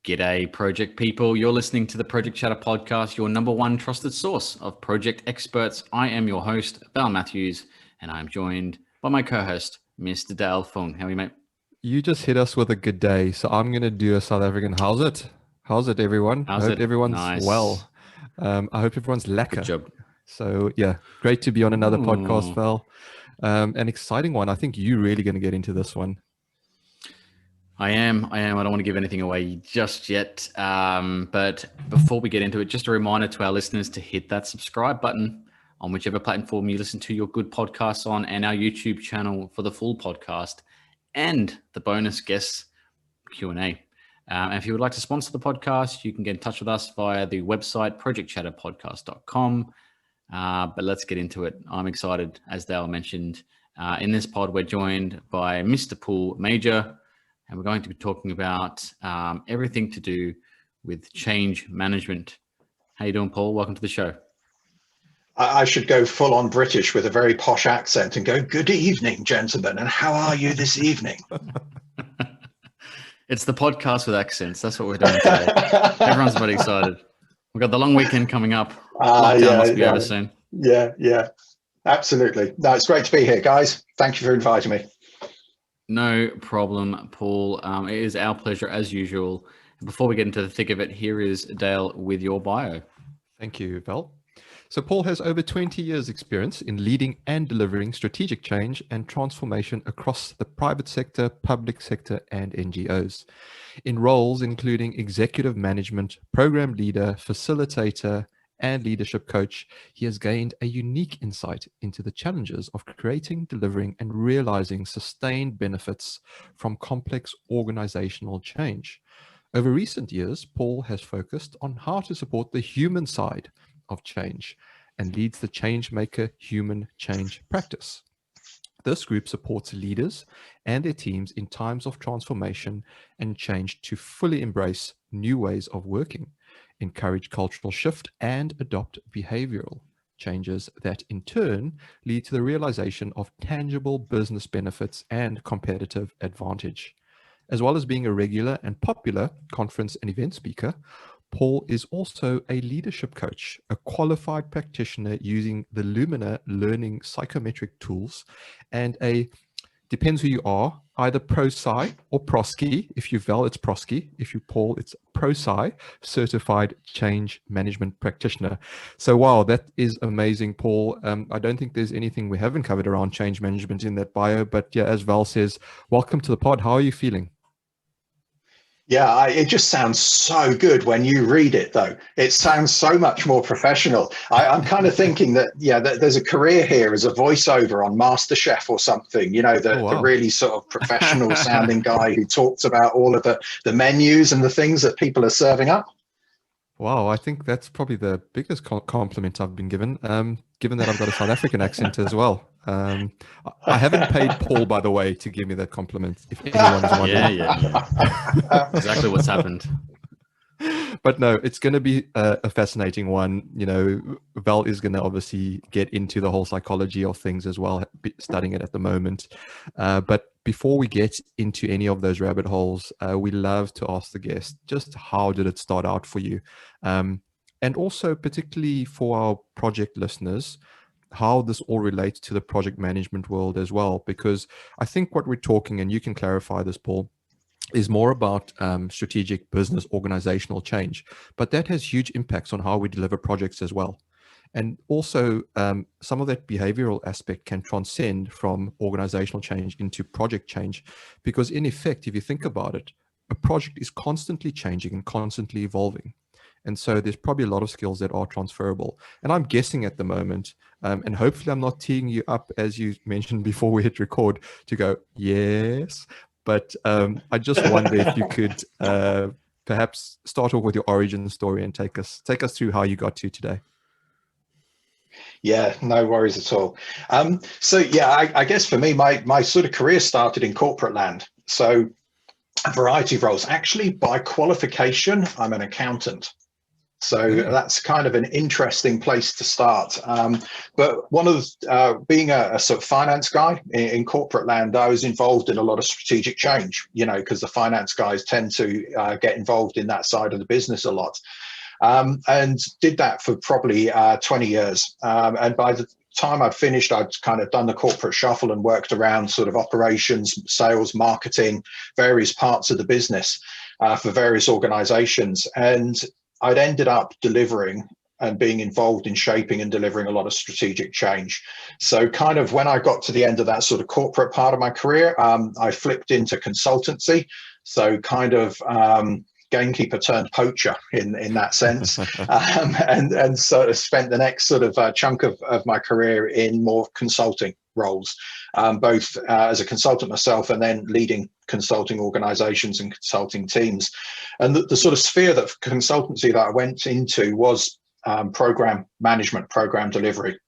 G'day, project people. You're listening to the Project Chatter podcast, your number one trusted source of project experts. I am your host, Val Matthews, and I'm joined by my co-host, Mr. Dale Fung. How are you, mate? You just hit us with a good day, so I'm going to do a South African. How's it? How's it, everyone? I hope everyone's nice. Well. I hope everyone's lekker. Good job. So, yeah, great to be on another podcast, Val. An exciting one. I think you're really going to get into this one. I am. I don't want to give anything away just yet. But before we get into it, just a reminder to our listeners to hit that subscribe button on whichever platform you listen to your good podcasts on, and our YouTube channel for the full podcast and the bonus guest Q&A. And if you would like to sponsor the podcast, you can get in touch with us via the website, projectchatterpodcast.com. But let's get into it. I'm excited, as Dale mentioned. In this pod, we're joined by Mr. Paul Major, and we're going to be talking about everything to do with change management. How you doing, Paul? Welcome to the show. I should go full on British with a very posh accent and go, good evening, gentlemen, and how are you this evening? It's the podcast with accents. That's what we're doing today. Everyone's very excited. We've got the long weekend coming up. Lockdown must be over soon. Yeah, absolutely. No, it's great to be here, guys. Thank you for inviting me. No problem, Paul. It is our pleasure as usual. Before we get into the thick of it, here is Dale with your bio. Thank you, Val. So Paul has over 20 years experience in leading and delivering strategic change and transformation across the private sector, public sector, and NGOs in roles including executive management, program leader, facilitator, and leadership coach. He has gained a unique insight into the challenges of creating, delivering, and realizing sustained benefits from complex organizational change. Over recent years, Paul has focused on how to support the human side of change and leads the changemaker human change practice. This group supports leaders and their teams in times of transformation and change to fully embrace new ways of working, encourage cultural shift, and adopt behavioral changes that in turn lead to the realization of tangible business benefits and competitive advantage. As well as being a regular and popular conference and event speaker, Paul is also a leadership coach, a qualified practitioner using the Lumina learning psychometric tools, and depends who you are, either ProSci or ProSci. If you Val, it's ProSci. If you Paul, it's ProSci, certified change management practitioner. So wow, that is amazing, Paul. I don't think there's anything we haven't covered around change management in that bio, but yeah, as Val says, welcome to the pod. How are you feeling? Yeah, it just sounds so good when you read it, though. It sounds so much more professional. I'm kind of thinking that, that there's a career here as a voiceover on MasterChef or something, the really sort of professional sounding guy who talks about all of the menus and the things that people are serving up. Wow, I think that's probably the biggest compliment I've been given, given that I've got a South African accent as well. I haven't paid Paul, by the way, to give me that compliment, if anyone's wondering. Yeah. Exactly what's happened. But no, it's going to be a fascinating one. Val is going to obviously get into the whole psychology of things as well, studying it at the moment. But before we get into any of those rabbit holes, we love to ask the guest, just how did it start out for you? And also particularly for our project listeners, how this all relates to the project management world as well, because I think what we're talking, and you can clarify this, Paul, is more about strategic business organizational change, but that has huge impacts on how we deliver projects as well. And also some of that behavioral aspect can transcend from organizational change into project change, because in effect, if you think about it, a project is constantly changing and constantly evolving. And so there's probably a lot of skills that are transferable. And I'm guessing at the moment, and hopefully I'm not teeing you up, as you mentioned before we hit record, to go, yes. But I just wonder if you could perhaps start off with your origin story and take us through how you got to today. Yeah, no worries at all. I guess for me, my sort of career started in corporate land. So a variety of roles. Actually, by qualification, I'm an accountant. So that's kind of an interesting place to start. But one of being a sort of finance guy in corporate land, I was involved in a lot of strategic change, you know, because the finance guys tend to get involved in that side of the business a lot. And did that for probably 20 years. And by the time I'd finished, I'd kind of done the corporate shuffle and worked around sort of operations, sales, marketing, various parts of the business for various organizations. And I'd ended up delivering and being involved in shaping and delivering a lot of strategic change. So kind of when I got to the end of that sort of corporate part of my career, I flipped into consultancy. So kind of gamekeeper turned poacher in that sense. And so I spent the next sort of chunk of my career in more consulting roles, both as a consultant myself and then leading consulting organizations and consulting teams. And the sort of sphere that consultancy that I went into was program management, program delivery.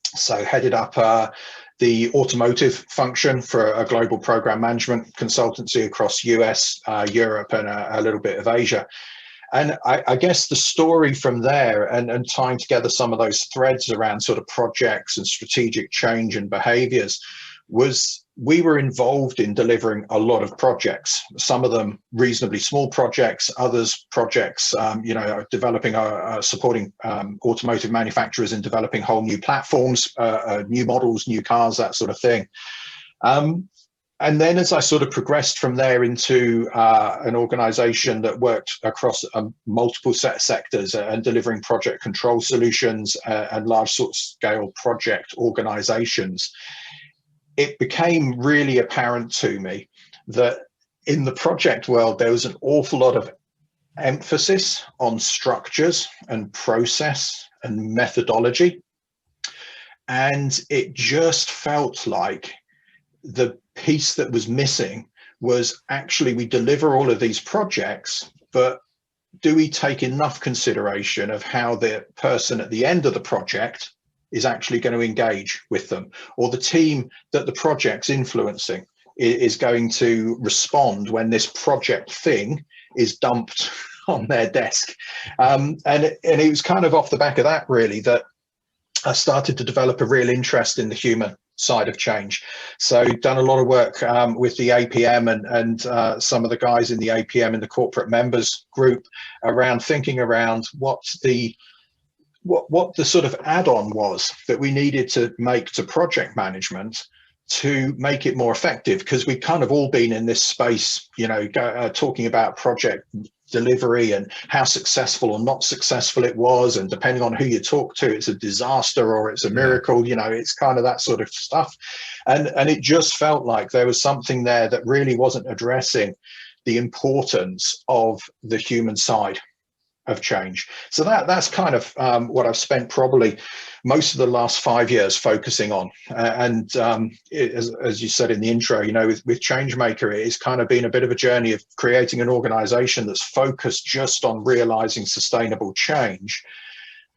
So headed up the automotive function for a global program management consultancy across US, Europe, and a little bit of Asia. And I guess the story from there and tying together some of those threads around sort of projects and strategic change and behaviors was we were involved in delivering a lot of projects, some of them reasonably small projects, others projects, you know, developing, supporting automotive manufacturers in developing whole new platforms, new models, new cars, that sort of thing. And then as I sort of progressed from there into an organization that worked across multiple sectors and delivering project control solutions and large sort of scale project organizations, it became really apparent to me that in the project world, there was an awful lot of emphasis on structures and process and methodology. And it just felt like the piece that was missing was actually we deliver all of these projects, but do we take enough consideration of how the person at the end of the project is actually going to engage with them, or the team that the project's influencing is going to respond when this project thing is dumped on their desk. And it was kind of off the back of that, really, that I started to develop a real interest in the human side of change. So done a lot of work with the APM and some of the guys in the APM in the corporate members group around thinking around what the sort of add-on was that we needed to make to project management to make it more effective, because we've kind of all been in this space, you know, talking about project delivery and how successful or not successful it was, and depending on who you talk to, it's a disaster or it's a miracle. You know, it's kind of that sort of stuff. And it just felt like there was something there that really wasn't addressing the importance of the human side of change. So that's kind of what I've spent probably most of the last 5 years focusing on. As you said in the intro, you know, with Changemaker, it's kind of been a bit of a journey of creating an organization that's focused just on realizing sustainable change,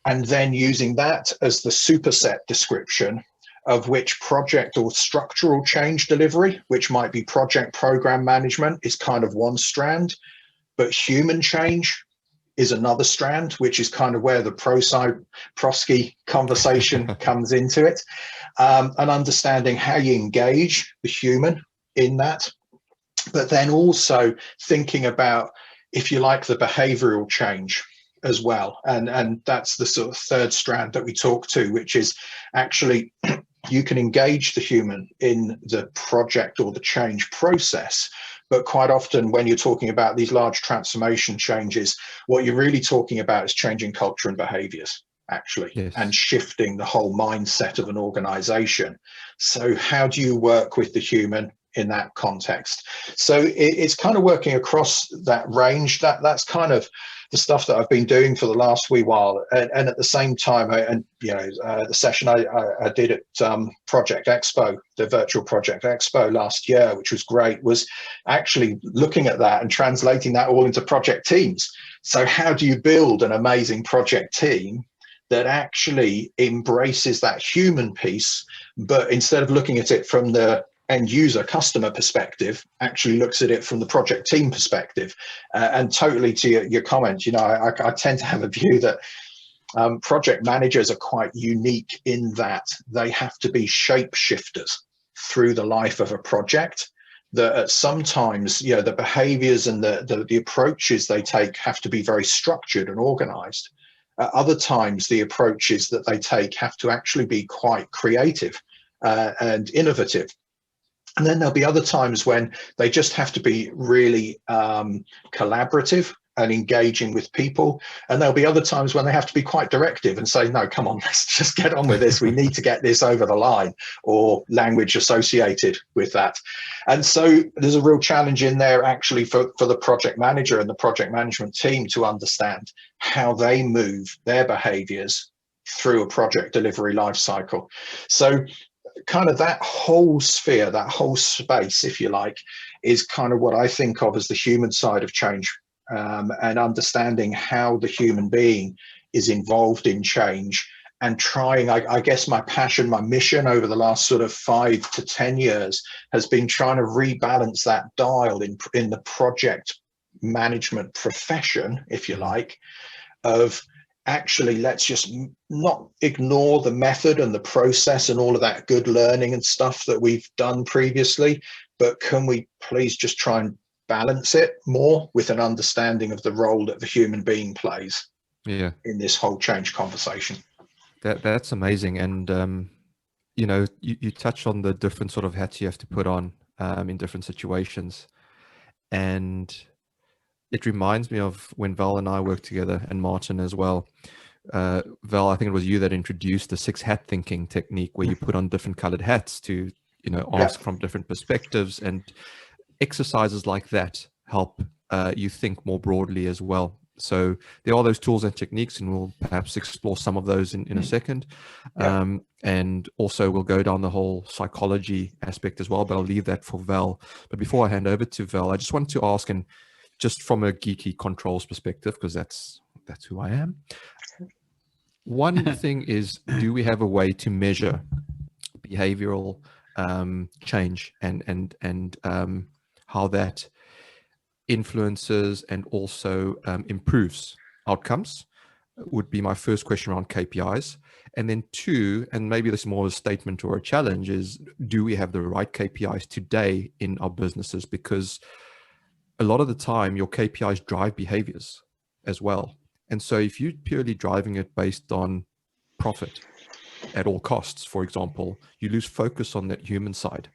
and then using that as the superset description of which project or structural change delivery, which might be project program management, is kind of one strand, but human change is another strand, which is kind of where the Prosky conversation comes into it, and understanding how you engage the human in that, but then also thinking about, if you like, the behavioural change as well. And that's the sort of third strand that we talk to, which is actually you can engage the human in the project or the change process. But quite often when you're talking about these large transformation changes, what you're really talking about is changing culture and behaviors, actually, and shifting the whole mindset of an organization. So how do you work with the human in that context? So it's kind of working across that range. That's kind of the stuff that I've been doing for the last wee while. And at the same time, the session I did at Project Expo, the virtual Project Expo last year, which was great, was actually looking at that and translating that all into project teams. So how do you build an amazing project team that actually embraces that human piece, but instead of looking at it from the end user customer perspective actually looks at it from the project team perspective. And totally to your comment, I tend to have a view that project managers are quite unique in that they have to be shapeshifters through the life of a project. That sometimes, the behaviors and the approaches they take have to be very structured and organized. Other times, the approaches that they take have to actually be quite creative and innovative. And then there'll be other times when they just have to be really collaborative and engaging with people. And there'll be other times when they have to be quite directive and say, no, come on, let's just get on with this. We need to get this over the line, or language associated with that. And so there's a real challenge in there actually for the project manager and the project management team to understand how they move their behaviors through a project delivery life cycle. So kind of that whole sphere, that whole space, if you like, is kind of what I think of as the human side of change. And understanding how the human being is involved in change, and trying, I guess my passion, my mission over the last sort of 5 to 10 years has been trying to rebalance that dial in the project management profession, if you like, of actually, let's just not ignore the method and the process and all of that good learning and stuff that we've done previously, but can we please just try and balance it more with an understanding of the role that the human being plays in this whole change conversation. That's amazing. And you touched on the different sort of hats you have to put on in different situations, and it reminds me of when Val and I worked together, and Martin as well. Val, I think it was you that introduced the 6 hat thinking technique, where you put on different colored hats to ask from different perspectives, and exercises like that help you think more broadly as well. So there are those tools and techniques, and we'll perhaps explore some of those in a second. And also we'll go down the whole psychology aspect as well, but I'll leave that for Val. But before I hand over to Val, I just wanted to ask, and just from a geeky controls perspective, because that's who I am. One thing is, do we have a way to measure behavioral change and how that influences and also improves outcomes? Would be my first question around KPIs. And then 2, and maybe this is more of a statement or a challenge, is do we have the right KPIs today in our businesses? Because a lot of the time your KPIs drive behaviors as well. And so if you're purely driving it based on profit at all costs, for example, you lose focus on that human side.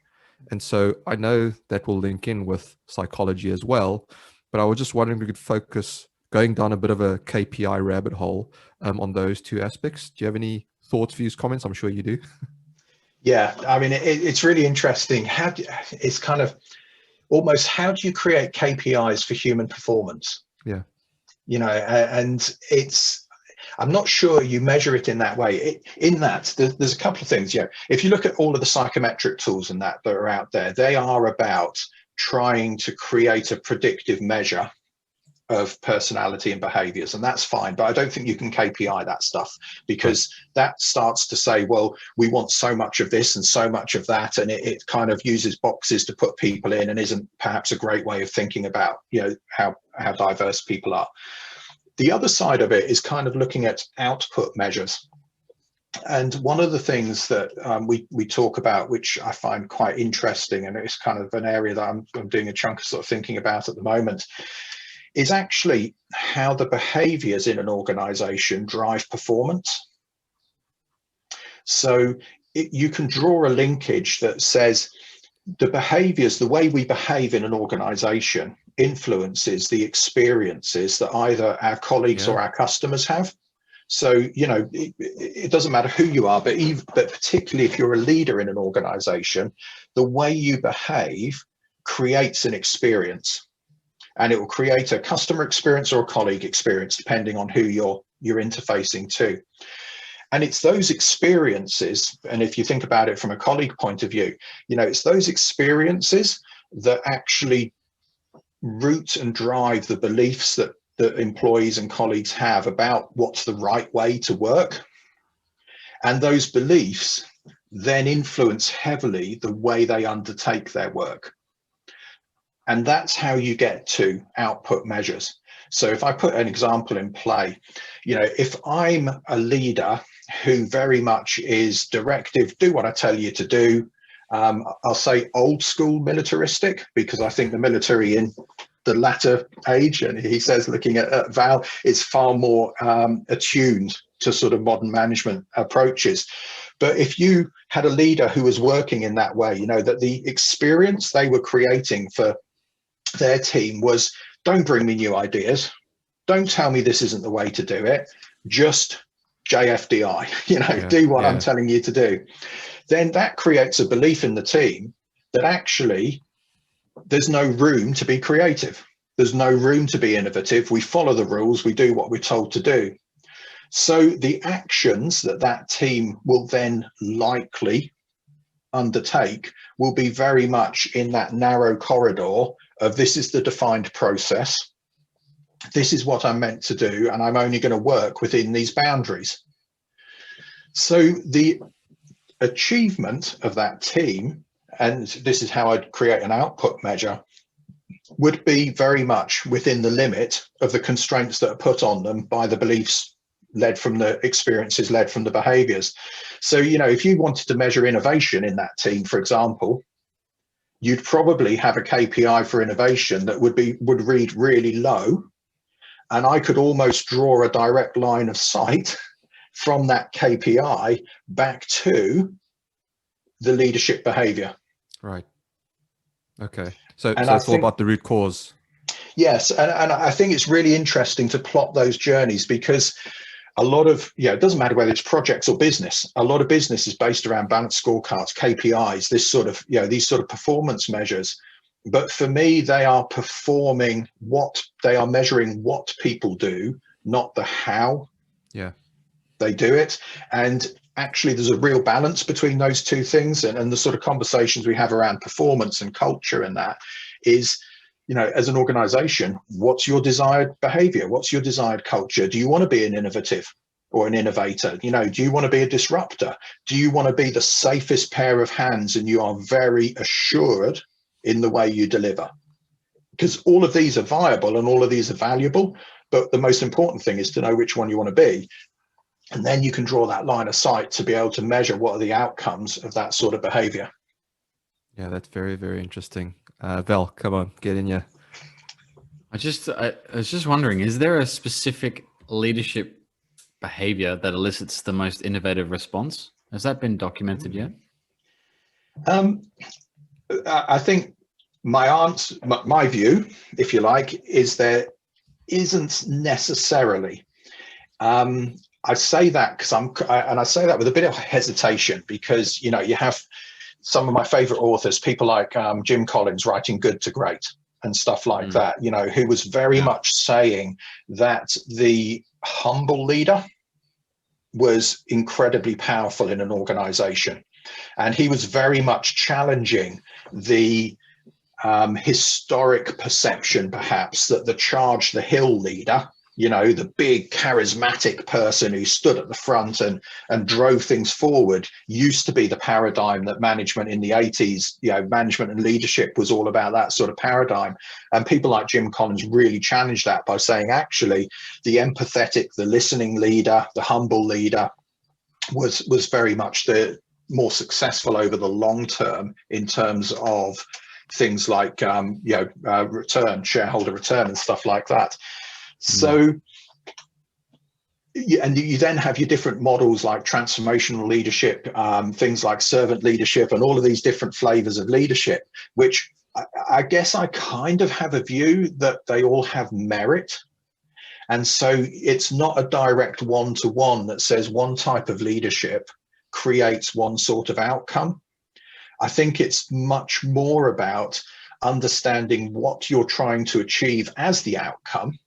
And so I know that will link in with psychology as well, but I was just wondering if we could focus, going down a bit of a KPI rabbit hole on those 2 aspects. Do you have any thoughts, views, comments? I'm sure you do. Yeah, I mean, it's really interesting. It's kind of almost, how do you create KPIs for human performance? Yeah. And I'm not sure you measure it in that way. There's a couple of things. If you look at all of the psychometric tools and that are out there, they are about trying to create a predictive measure of personality and behaviors, and that's fine, but I don't think you can KPI that stuff, because that starts to say, well, we want so much of this and so much of that, and it kind of uses boxes to put people in, and isn't perhaps a great way of thinking about how diverse people are. The other side of it is kind of looking at output measures. And one of the things that we talk about, which I find quite interesting, and it's kind of an area that I'm doing a chunk of sort of thinking about at the moment, is actually how the behaviors in an organization drive performance. So you can draw a linkage that says the behaviors, the way we behave in an organization, influences the experiences that either our colleagues or our customers have. So, it doesn't matter who you are, but particularly if you're a leader in an organization, the way you behave creates an experience, and it will create a customer experience or a colleague experience, depending on who you're interfacing to. And it's those experiences, and if you think about it from a colleague point of view, it's those experiences that actually root and drive the beliefs that employees and colleagues have about what's the right way to work. And those beliefs then influence heavily the way they undertake their work. And that's how you get to output measures. So if I put an example in play, if I'm a leader who very much is directive, do what I tell you to do, I'll say old school militaristic, because I think the military in the latter age, and he says, looking at Val, is far more attuned to sort of modern management approaches. But if you had a leader who was working in that way, that the experience they were creating for their team was, don't bring me new ideas, don't tell me this isn't the way to do it, just JFDI, do what I'm telling you to do, then that creates a belief in the team that actually there's no room to be creative. There's no room to be innovative. We follow the rules. We do what we're told to do. So the actions that team will then likely undertake will be very much in that narrow corridor of, this is the defined process. This is what I'm meant to do, and I'm only going to work within these boundaries. So the achievement of that team, and this is how I'd create an output measure, would be very much within the limit of the constraints that are put on them by the beliefs led from the experiences, led from the behaviors. So, if you wanted to measure innovation in that team, for example, you'd probably have a KPI for innovation that would read really low. And I could almost draw a direct line of sight from that KPI back to the leadership behavior. Right. Okay. So it's all about the root cause. Yes. And I think it's really interesting to plot those journeys, because a lot of, it doesn't matter whether it's projects or business. A lot of business is based around balanced scorecards, KPIs, this sort of, these sort of performance measures. But for me, they are measuring what people do, not the how they do it. And actually, there's a real balance between those two things. And the sort of conversations we have around performance and culture, and that is, as an organization, what's your desired behavior? What's your desired culture? Do you want to be an innovative or an innovator? Do you want to be a disruptor? Do you want to be the safest pair of hands and you are very assured in the way you deliver? Because all of these are viable and all of these are valuable, but the most important thing is to know which one you want to be. And then you can draw that line of sight to be able to measure what are the outcomes of that sort of behavior. Yeah, that's very, very interesting. Val, come on, get in here. I was just wondering, is there a specific leadership behavior that elicits the most innovative response? Has that been documented yet? I think my view, if you like, is there isn't necessarily. I say that because I say that with a bit of hesitation, because you have some of my favorite authors, people like Jim Collins, writing Good to Great and stuff like that, who was very much saying that the humble leader was incredibly powerful in an organization. And he was very much challenging the historic perception, perhaps, that the charge the hill leader, the big charismatic person who stood at the front and drove things forward, used to be the paradigm that management in the 80s, management and leadership was all about that sort of paradigm. And people like Jim Collins really challenged that by saying, actually, the empathetic, the listening leader, the humble leader was very much the more successful over the long term in terms of things like shareholder return and stuff like that. So, and you then have your different models like transformational leadership, things like servant leadership, and all of these different flavors of leadership, which I guess I kind of have a view that they all have merit. And so it's not a direct one-to-one that says one type of leadership creates one sort of outcome. I think it's much more about understanding what you're trying to achieve as the outcome,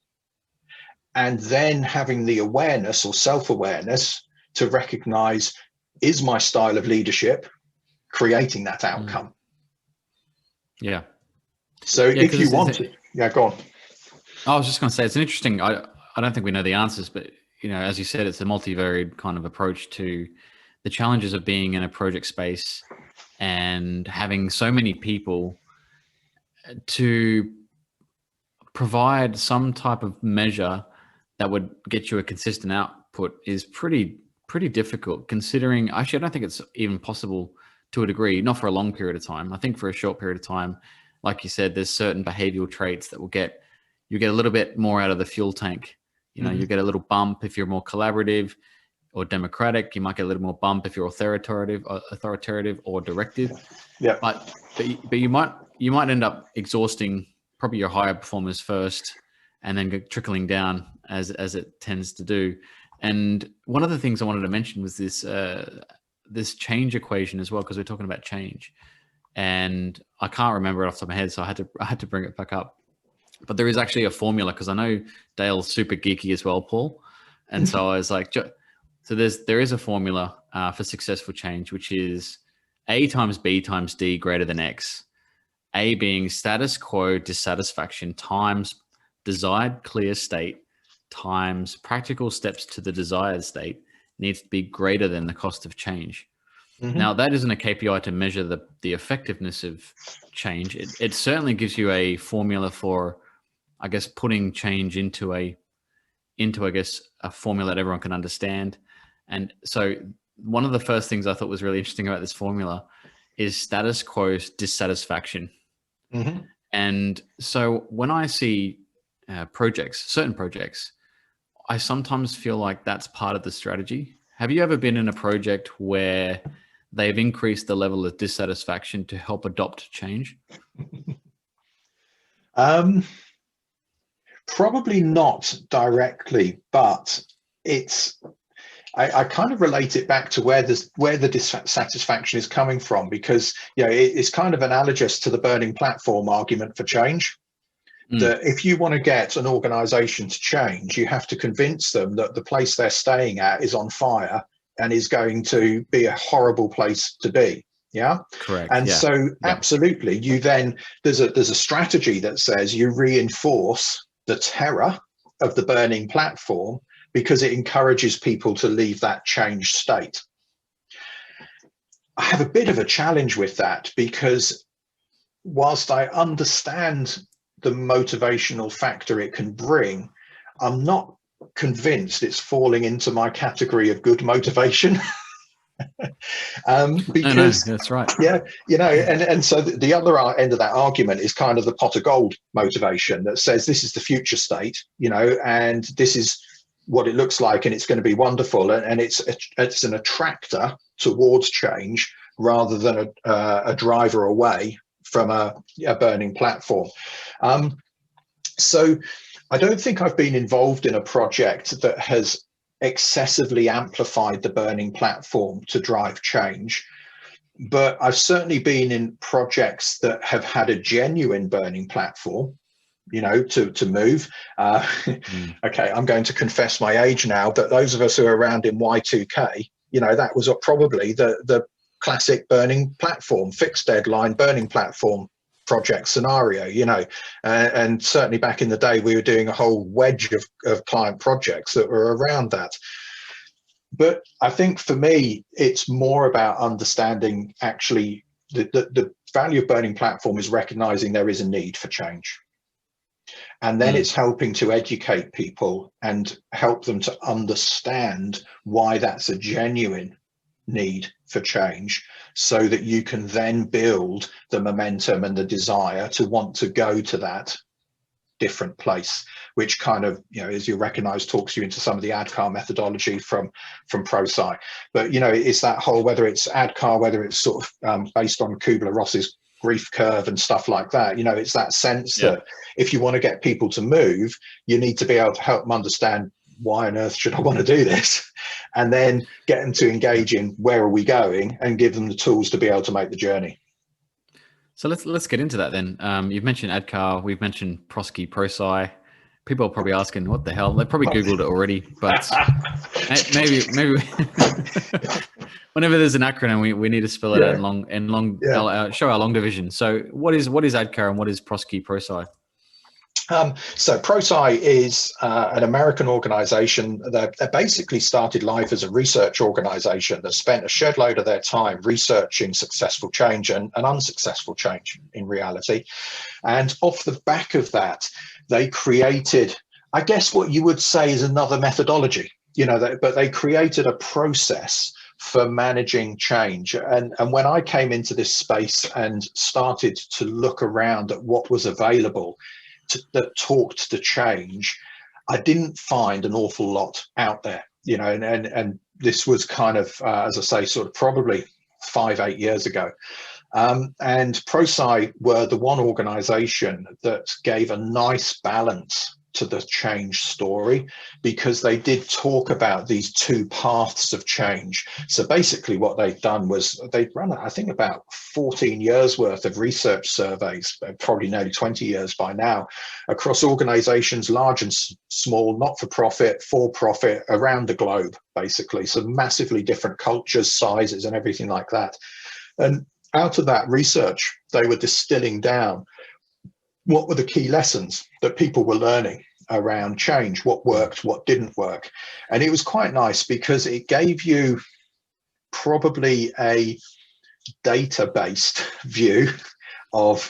and then having the awareness or self-awareness to recognize, is my style of leadership creating that outcome? Yeah. So if you want to, go on. I was just going to say, it's an interesting, I don't think we know the answers, but, as you said, it's a multivariate kind of approach to the challenges of being in a project space and having so many people to provide some type of measure that would get you a consistent output is pretty difficult, considering actually I don't think it's even possible to a degree, not for a long period of time. I think for a short period of time, like you said, there's certain behavioral traits that you get a little bit more out of the fuel tank. You know, you get a little bump if you're more collaborative or democratic. You might get a little more bump if you're authoritative or directive. Yeah. But you might end up exhausting probably your higher performers first, and then trickling down as it tends to do. And one of the things I wanted to mention was this change equation as well, because we're talking about change, and I can't remember it off the top of my head, so I had to bring it back up. But there is actually a formula, because I know Dale's super geeky as well, Paul, and so I was like, so there is a formula for successful change, which is A times B times D greater than X. A being status quo dissatisfaction times desired clear state times practical steps to the desired state needs to be greater than the cost of change. Now, that isn't a KPI to measure the effectiveness of change. It certainly gives you a formula for, I guess, putting change into I guess, a formula that everyone can understand. And so one of the first things I thought was really interesting about this formula is status quo dissatisfaction. And so when I see certain projects, I sometimes feel like that's part of the strategy. Have you ever been in a project where they've increased the level of dissatisfaction to help adopt change? Probably not directly, but I kind of relate it back to where the dissatisfaction is coming from, because it's kind of analogous to the burning platform argument for change. That if you want to get an organization to change, you have to convince them that the place they're staying at is on fire and is going to be a horrible place to be. Yeah. Correct. And so absolutely, there's a strategy that says you reinforce the terror of the burning platform, because it encourages people to leave that changed state. I have a bit of a challenge with that, because whilst I understand the motivational factor it can bring, I'm not convinced it's falling into my category of good motivation. Because that's right. Yeah, and so the other end of that argument is kind of the pot of gold motivation that says this is the future state, and this is what it looks like, and it's going to be wonderful, and it's an attractor towards change rather than a driver away from a burning platform. So I don't think I've been involved in a project that has excessively amplified the burning platform to drive change, but I've certainly been in projects that have had a genuine burning platform, to move. Okay, I'm going to confess my age now, but those of us who are around in Y2K, that was probably the classic burning platform, fixed deadline burning platform project scenario, and certainly back in the day we were doing a whole wedge of client projects that were around that. But I think for me it's more about understanding actually the value of burning platform is recognizing there is a need for change, and then it's helping to educate people and help them to understand why that's a genuine need for change, so that you can then build the momentum and the desire to want to go to that different place, which kind of, as you recognize, talks you into some of the ADKAR methodology from ProSci. But it's that whole, whether it's ADKAR, whether it's sort of based on Kubler-Ross's grief curve and stuff like that, it's that sense that if you want to get people to move, you need to be able to help them understand why on earth should I want to do this, and then get them to engage in where are we going, and give them the tools to be able to make the journey. So let's get into that then. You've mentioned ADKAR, we've mentioned ProSci. People are probably asking, what the hell? They probably Googled it already, but maybe whenever there's an acronym, we need to spell it out and show our long division. So what is ADKAR and what is ProSci? So ProSci is an American organization that basically started life as a research organization that spent a shed load of their time researching successful change and unsuccessful change in reality. And off the back of that, they created, I guess what you would say is another methodology, but they created a process for managing change. And when I came into this space and started to look around at what was available that talked to change, I didn't find an awful lot out there, and this was kind of, as I say, sort of probably 5-8 years ago. And ProSci were the one organization that gave a nice balance to the change story, because they did talk about these two paths of change. So basically what they've done was they've run, I think, about 14 years worth of research surveys, probably nearly 20 years by now, across organizations large and small, not-for-profit, for-profit, around the globe, basically. So massively different cultures, sizes, and everything like that. And out of that research, they were distilling down what were the key lessons that people were learning around change, what worked, what didn't work. And it was quite nice because it gave you probably a data-based view of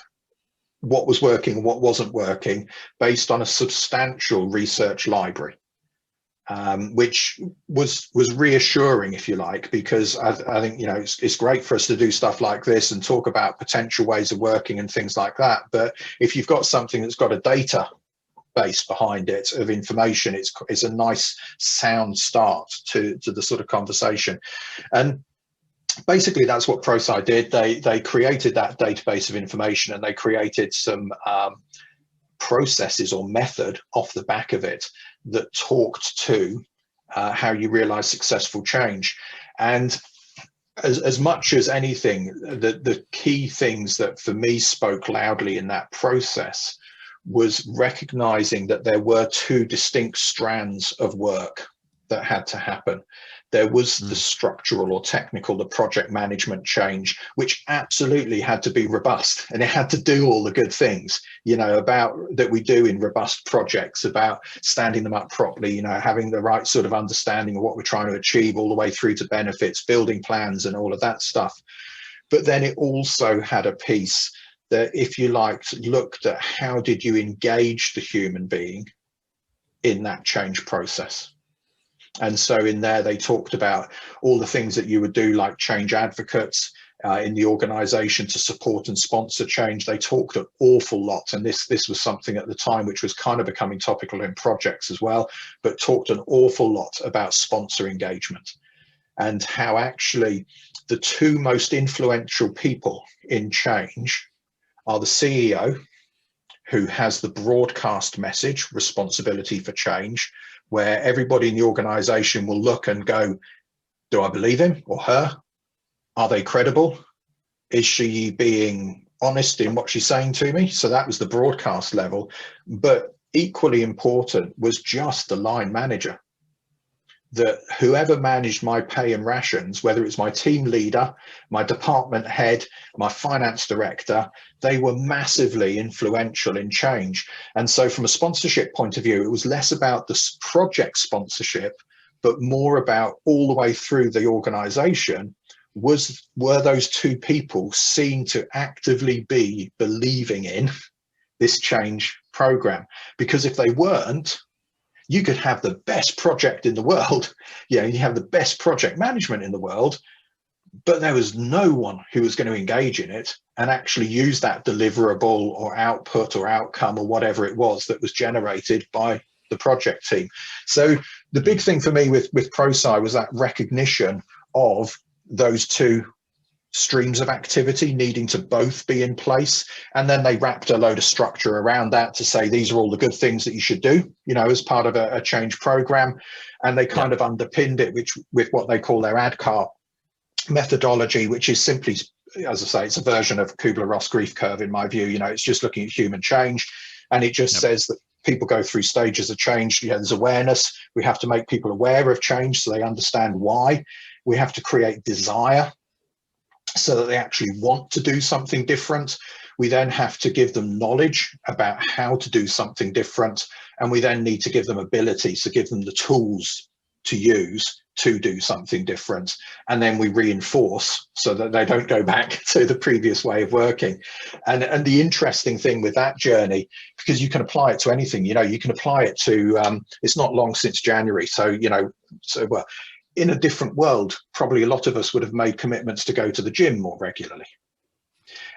what was working and what wasn't working based on a substantial research library. Which was reassuring, if you like, because I think, it's great for us to do stuff like this and talk about potential ways of working and things like that. But if you've got something that's got a data base behind it of information, it's a nice sound start to the sort of conversation. And basically that's what ProSci did. They created that database of information, and they created some processes or method off the back of it that talked to how you realize successful change. And as much as anything, the key things that for me spoke loudly in that process was recognizing that there were two distinct strands of work that had to happen. There was the structural or technical, the project management change, which absolutely had to be robust, and it had to do all the good things, about that we do in robust projects, about standing them up properly, having the right sort of understanding of what we're trying to achieve all the way through to benefits, building plans and all of that stuff. But then it also had a piece that, if you liked, looked at how did you engage the human being in that change process. And so in there, they talked about all the things that you would do, like change advocates in the organization to support and sponsor change. They talked an awful lot. And this was something at the time which was kind of becoming topical in projects as well, but talked an awful lot about sponsor engagement and how actually the two most influential people in change are the CEO, who has the broadcast message, responsibility for change, where everybody in the organization will look and go, do I believe him or her? Are they credible? Is she being honest in what she's saying to me? So that was the broadcast level. But equally important was just the line manager, that whoever managed my pay and rations, whether it's my team leader, my department head, my finance director, they were massively influential in change. And so from a sponsorship point of view, it was less about this project sponsorship, but more about all the way through the organization, were those two people seen to actively be believing in this change program? Because if they weren't, you could have the best project in the world, you have the best project management in the world, but there was no one who was going to engage in it and actually use that deliverable or output or outcome or whatever it was that was generated by the project team. So the big thing for me with ProSci was that recognition of those two streams of activity needing to both be in place, and then they wrapped a load of structure around that to say these are all the good things that you should do, as part of a change program. And they kind of underpinned it with what they call their ADKAR methodology, which is simply, as I say, it's a version of Kubler-Ross grief curve in my view. It's just looking at human change, and it just says that people go through stages of change. There's awareness. We have to make people aware of change so they understand why. We have to create desire so that they actually want to do something different. We then have to give them knowledge about how to do something different. And we then need to give them ability, so give them the tools to use to do something different. And then we reinforce so that they don't go back to the previous way of working. And the interesting thing with that journey, because you can apply it to anything, you know, you can apply it to, it's not long since January. So, you know, well, in a different world, probably a lot of us would have made commitments to go to the gym more regularly.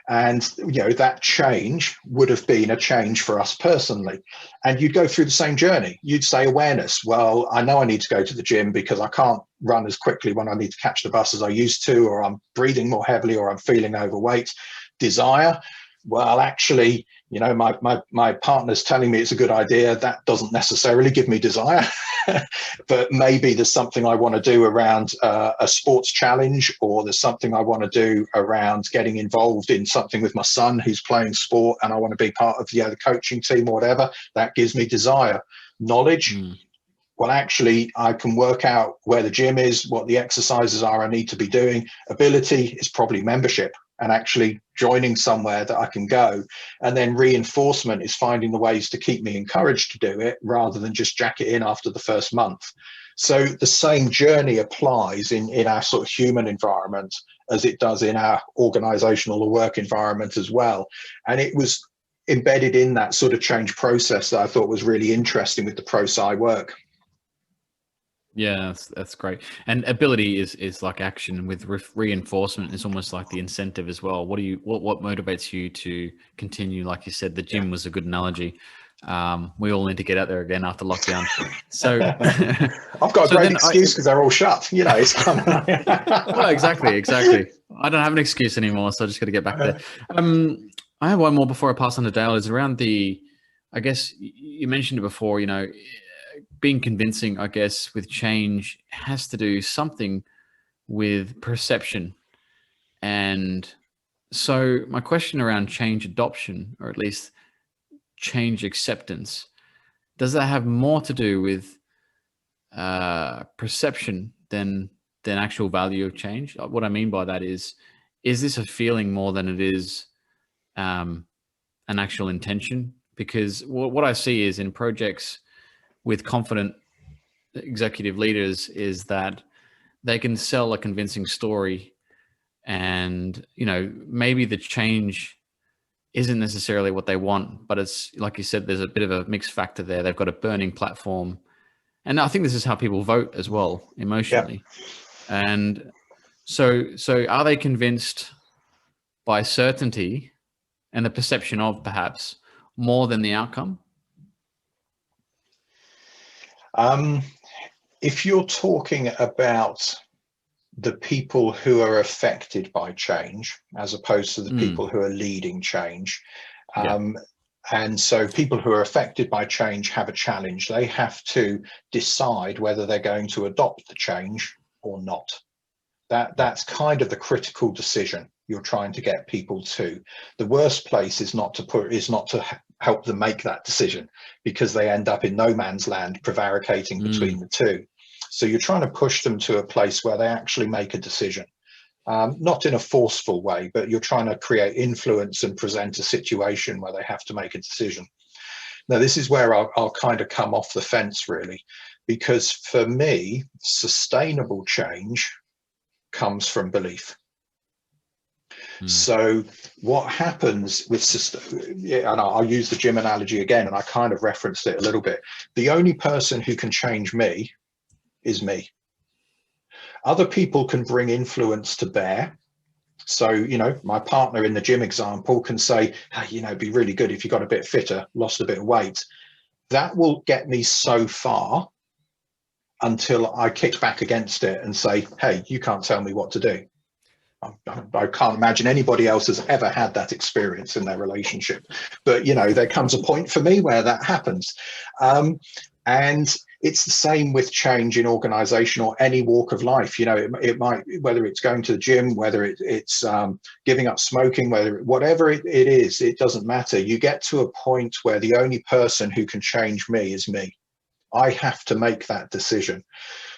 And, you know, that change would have been a change for us personally. And you'd go through the same journey. You'd say awareness. Well, I know I need to go to the gym because I can't run as quickly when I need to catch the bus as I used to, or I'm breathing more heavily, or I'm feeling overweight. Desire. Well, actually, you know, my partner's telling me it's a good idea. That doesn't necessarily give me desire, but maybe there's something I want to do around a sports challenge, or there's something I want to do around getting involved in something with my son who's playing sport, and I want to be part of the coaching team or whatever. That gives me desire. Knowledge. Well, actually, I can work out where the gym is, what the exercises are I need to be doing. Ability is probably membership and actually joining somewhere that I can go. And then reinforcement is finding the ways to keep me encouraged to do it rather than just jack it in after the first month. So the same journey applies in our sort of human environment as it does in our organizational or work environment as well. And it was embedded in that sort of change process that I thought was really interesting with the pro-sci work. Yeah, that's great. And ability is like action, with reinforcement is almost like the incentive as well. What motivates you to continue? Like you said, the gym was a good analogy. We all need to get out there again after lockdown. So I've got a great excuse because they're all shut. You know, it's kind of well, exactly. I don't have an excuse anymore, so I just got to get back there. I have one more before I pass on to Dale. Is around I guess you mentioned it before, you know, being convincing, I guess, with change has to do something with perception. And so my question around change adoption, or at least change acceptance, does that have more to do with perception than actual value of change? What I mean by that is this a feeling more than it is an actual intention? Because what I see is in projects with confident executive leaders is that they can sell a convincing story, and, you know, maybe the change isn't necessarily what they want, but it's like you said, there's a bit of a mixed factor there. They've got a burning platform, and I think this is how people vote as well, emotionally. Yeah. And so are they convinced by certainty and the perception of perhaps more than the outcome? If you're talking about the people who are affected by change, as opposed to the people who are leading change, and so people who are affected by change have a challenge. They have to decide whether they're going to adopt the change or not. That's kind of the critical decision you're trying to get people to. The worst place is not to help them make that decision, because they end up in no man's land, prevaricating between the two. So you're trying to push them to a place where they actually make a decision, not in a forceful way, but you're trying to create influence and present a situation where they have to make a decision. Now, this is where I'll kind of come off the fence, really, because for me, sustainable change comes from belief. So what happens with and I'll use the gym analogy again, and I kind of referenced it a little bit. The only person who can change me is me. Other people can bring influence to bear. So, you know, my partner in the gym example can say, hey, you know, it'd be really good if you got a bit fitter, lost a bit of weight. That will get me so far until I kick back against it and say, hey, you can't tell me what to do. I can't imagine anybody else has ever had that experience in their relationship. But, you know, there comes a point for me where that happens. And it's the same with change in organization or any walk of life. You know, it might, whether it's going to the gym, whether it's giving up smoking, whatever it is, it doesn't matter. You get to a point where the only person who can change me is me. I have to make that decision.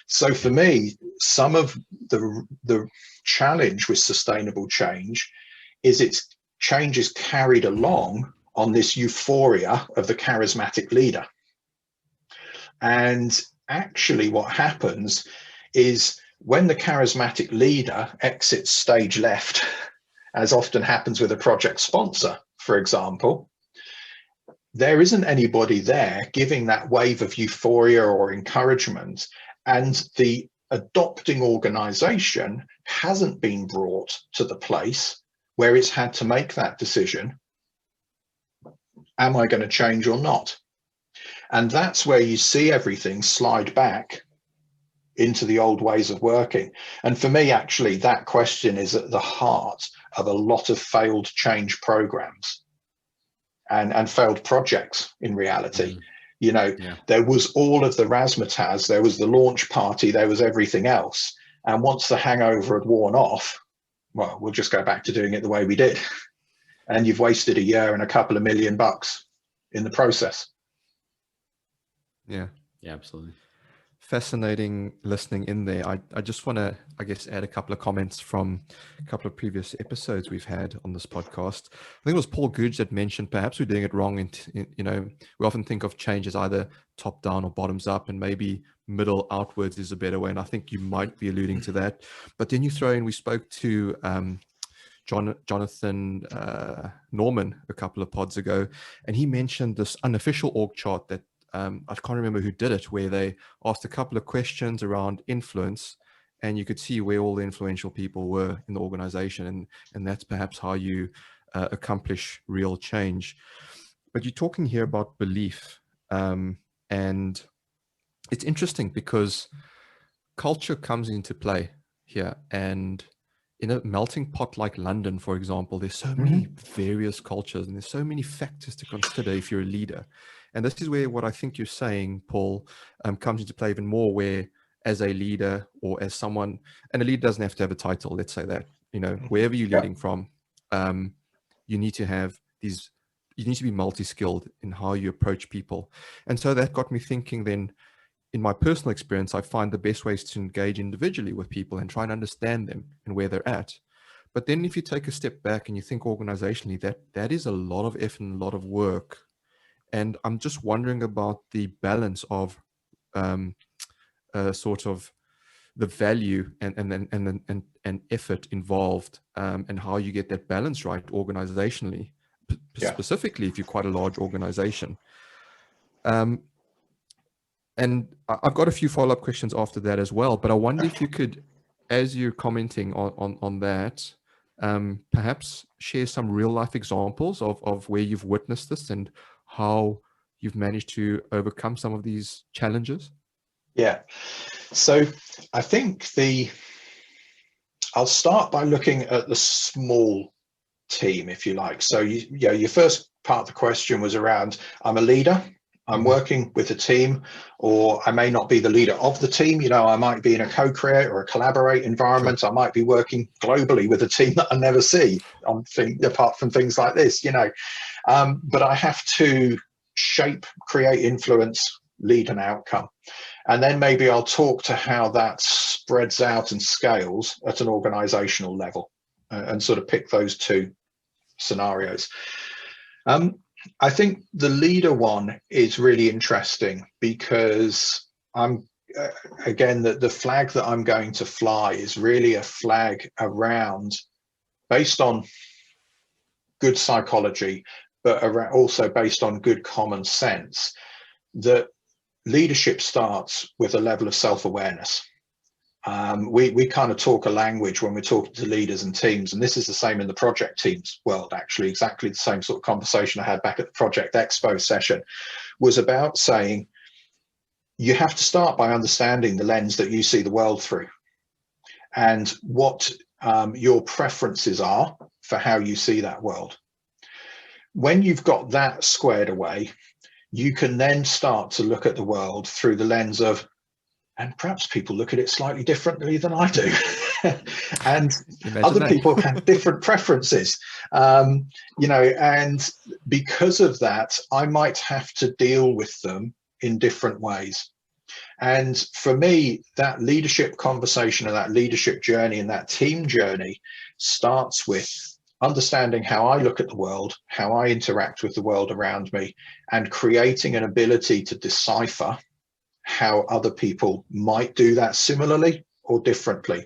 So for me, some of the challenge with sustainable change is it's change is carried along on this euphoria of the charismatic leader. And actually what happens is when the charismatic leader exits stage left, as often happens with a project sponsor, for example, there isn't anybody there giving that wave of euphoria or encouragement, and the adopting organization hasn't been brought to the place where it's had to make that decision. Am I going to change or not? And that's where you see everything slide back into the old ways of working. And for me, actually, that question is at the heart of a lot of failed change programs and failed projects in reality. You know, there was all of the razzmatazz, there was the launch party, there was everything else. And once the hangover had worn off, well, we'll just go back to doing it the way we did. And you've wasted a year and a couple of $1 million in the process. Yeah. Yeah, absolutely. Fascinating listening in there. I just want to, I guess, add a couple of comments from a couple of previous episodes we've had on this podcast. I think it was Paul Goodge that mentioned perhaps we're doing it wrong. And, you know, we often think of change as either top down or bottoms up, and maybe middle outwards is a better way. And I think you might be alluding to that. But then you throw in, we spoke to Jonathan Norman a couple of pods ago, and he mentioned this unofficial org chart that I can't remember who did it, where they asked a couple of questions around influence, and you could see where all the influential people were in the organization. And that's perhaps how you accomplish real change. But you're talking here about belief. And it's interesting because culture comes into play here. And in a melting pot like London, for example, there's so many various cultures and there's so many factors to consider if you're a leader. And this is where what I think you're saying, Paul, comes into play even more, where as a leader or as someone, and a leader doesn't have to have a title, let's say that, you know, wherever you're leading from, you need to have these, you need to be multi-skilled in how you approach people. And so that got me thinking then, in my personal experience, I find the best ways to engage individually with people and try and understand them and where they're at. But then if you take a step back and you think organizationally, that is a lot of effort and a lot of work. And I'm just wondering about the balance of sort of the value and effort involved, and how you get that balance right organizationally, specifically if you're quite a large organization. And I've got a few follow-up questions after that as well, but I wonder if you could, as you're commenting on that, perhaps share some real life examples of where you've witnessed this and how you've managed to overcome some of these challenges. Yeah. So I think I'll start by looking at the small team, if you like. So your first part of the question was around, I'm a leader, I'm working with a team, or I may not be the leader of the team. You know, I might be in a co-create or a collaborate environment. Sure. I might be working globally with a team that I never see apart from things like this, you know. But I have to shape, create influence, lead an outcome. And then maybe I'll talk to how that spreads out and scales at an organizational level, and sort of pick those two scenarios. I think the leader one is really interesting because again, the flag that I'm going to fly is really a flag around, based on good psychology, but also based on good common sense, that leadership starts with a level of self-awareness. We kind of talk a language when we're talking to leaders and teams, and this is the same in the project teams world, actually. Exactly the same sort of conversation I had back at the Project Expo session was about saying, you have to start by understanding the lens that you see the world through and what your preferences are for how you see that world. When you've got that squared away, you can then start to look at the world through the lens of, and perhaps people look at it slightly differently than I do. And other people have different preferences, you know, and because of that, I might have to deal with them in different ways. And for me, that leadership conversation and that leadership journey and that team journey starts with understanding how I look at the world, how I interact with the world around me, and creating an ability to decipher how other people might do that similarly or differently.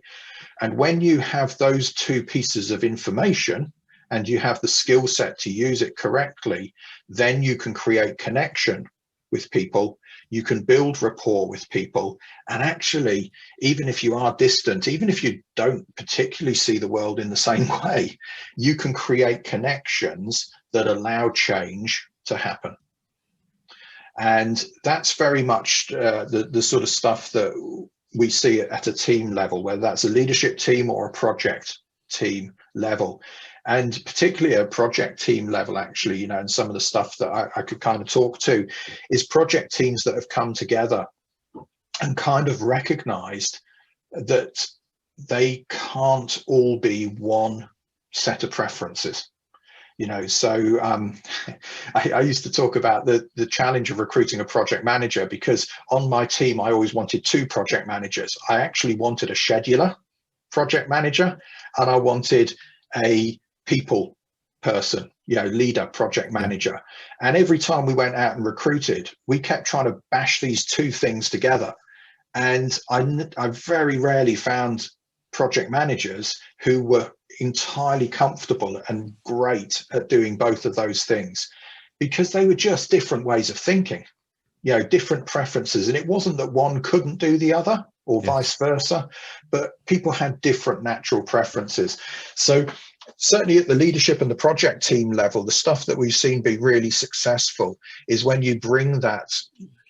And when you have those two pieces of information and you have the skill set to use it correctly, then you can create connection with people, you can build rapport with people, and actually, even if you are distant, even if you don't particularly see the world in the same way, you can create connections that allow change to happen. And that's very much the sort of stuff that we see at a team level, whether that's a leadership team or a project team level. And particularly a project team level, actually, you know, and some of the stuff that I could kind of talk to is project teams that have come together and kind of recognized that they can't all be one set of preferences. You know, so I used to talk about the challenge of recruiting a project manager, because on my team, I always wanted 2 project managers. I actually wanted a scheduler project manager, and I wanted a people person, you know, leader project manager. And every time we went out and recruited, we kept trying to bash these 2 things together. And I very rarely found project managers who were entirely comfortable and great at doing both of those things, because they were just different ways of thinking, you know, different preferences. And it wasn't that one couldn't do the other or vice versa, but people had different natural preferences. So certainly at the leadership and the project team level, the stuff that we've seen be really successful is when you bring that,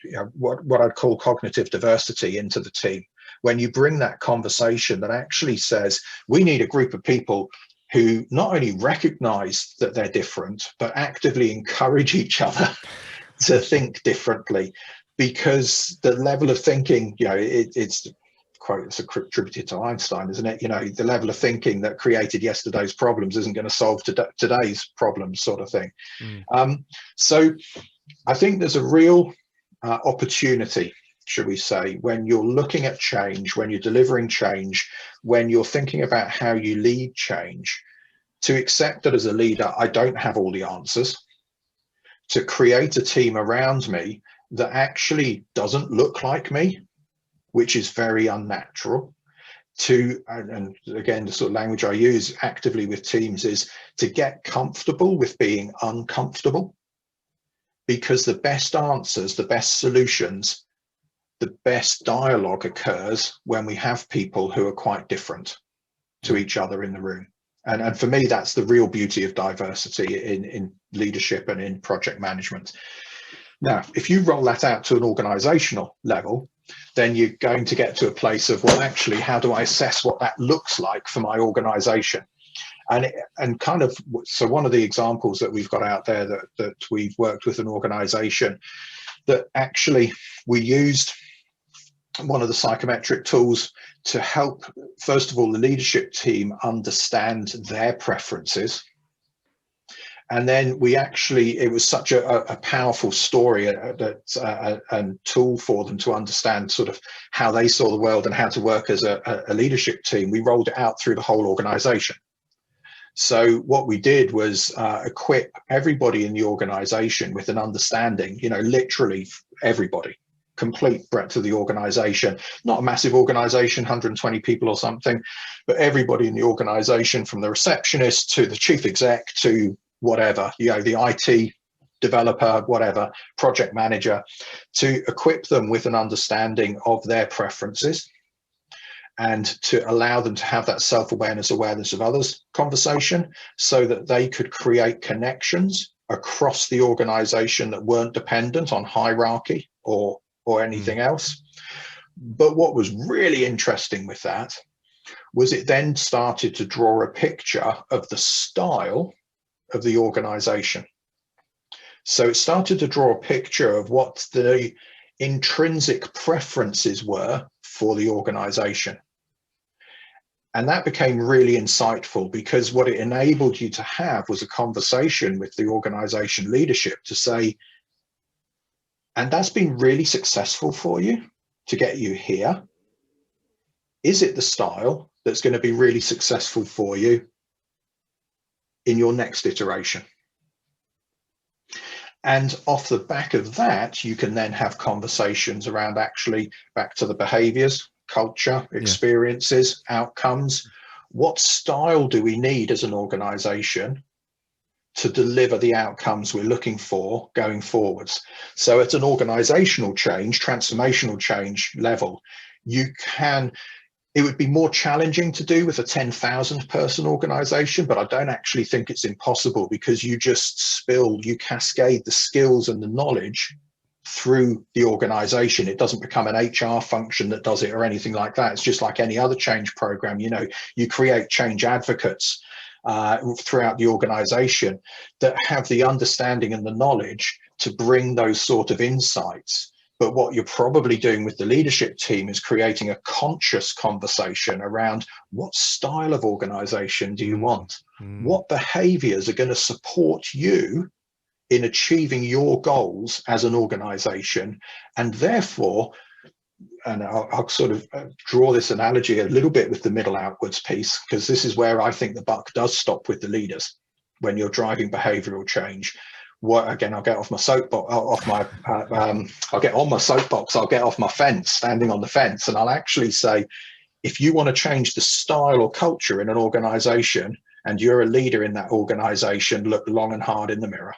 you know, what I'd call cognitive diversity into the team. When you bring that conversation that actually says, we need a group of people who not only recognize that they're different, but actively encourage each other to think differently, because the level of thinking, you know, it's attributed to Einstein, isn't it? You know, the level of thinking that created yesterday's problems isn't going to solve today's problems, sort of thing. So I think there's a real opportunity, should we say, when you're looking at change, when you're delivering change, when you're thinking about how you lead change, to accept that as a leader, I don't have all the answers, to create a team around me that actually doesn't look like me, which is very unnatural. And again, the sort of language I use actively with teams is to get comfortable with being uncomfortable, because the best answers, the best solutions, the best dialogue occurs when we have people who are quite different to each other in the room. And for me, that's the real beauty of diversity in leadership and in project management. Now, if you roll that out to an organizational level, then you're going to get to a place of, well, actually, how do I assess what that looks like for my organization? And kind of, so one of the examples that we've got out there that we've worked with an organization that actually we used one of the psychometric tools to help, first of all, the leadership team understand their preferences. And then we actually, it was such a powerful story and tool for them to understand sort of how they saw the world and how to work as a leadership team. We rolled it out through the whole organization. So what we did was equip everybody in the organization with an understanding, you know, literally everybody, complete breadth of the organization, not a massive organization, 120 people or something, but everybody in the organization, from the receptionist to the chief exec to whatever, you know, the IT developer, whatever, project manager, to equip them with an understanding of their preferences and to allow them to have that self-awareness, awareness of others conversation, so that they could create connections across the organization that weren't dependent on hierarchy or anything else. But what was really interesting with that was it then started to draw a picture of the style of the organization. So it started to draw a picture of what the intrinsic preferences were for the organization. And that became really insightful, because what it enabled you to have was a conversation with the organization leadership to say, and that's been really successful for you to get you here. Is it the style that's going to be really successful for you in your next iteration. And off the back of that, you can then have conversations around actually back to the behaviors, culture, experiences, outcomes. What style do we need as an organization to deliver the outcomes we're looking for going forwards? So at an organizational change, transformational change level, it would be more challenging to do with a 10,000 person organization, but I don't actually think it's impossible, because you cascade the skills and the knowledge through the organization. It doesn't become an HR function that does it or anything like that. It's just like any other change program. You create change advocates throughout the organization that have the understanding and the knowledge to bring those sort of insights. But what you're probably doing with the leadership team is creating a conscious conversation around what style of organization do you want? What behaviors are going to support you in achieving your goals as an organization? And therefore, and I'll sort of draw this analogy a little bit with the middle outwards piece, because this is where I think the buck does stop with the leaders when you're driving behavioral change. Again, I'll get off my soapbox, I'll get on my soapbox, I'll get off my fence, standing on the fence, and I'll actually say, if you want to change the style or culture in an organization and you're a leader in that organization, look long and hard in the mirror.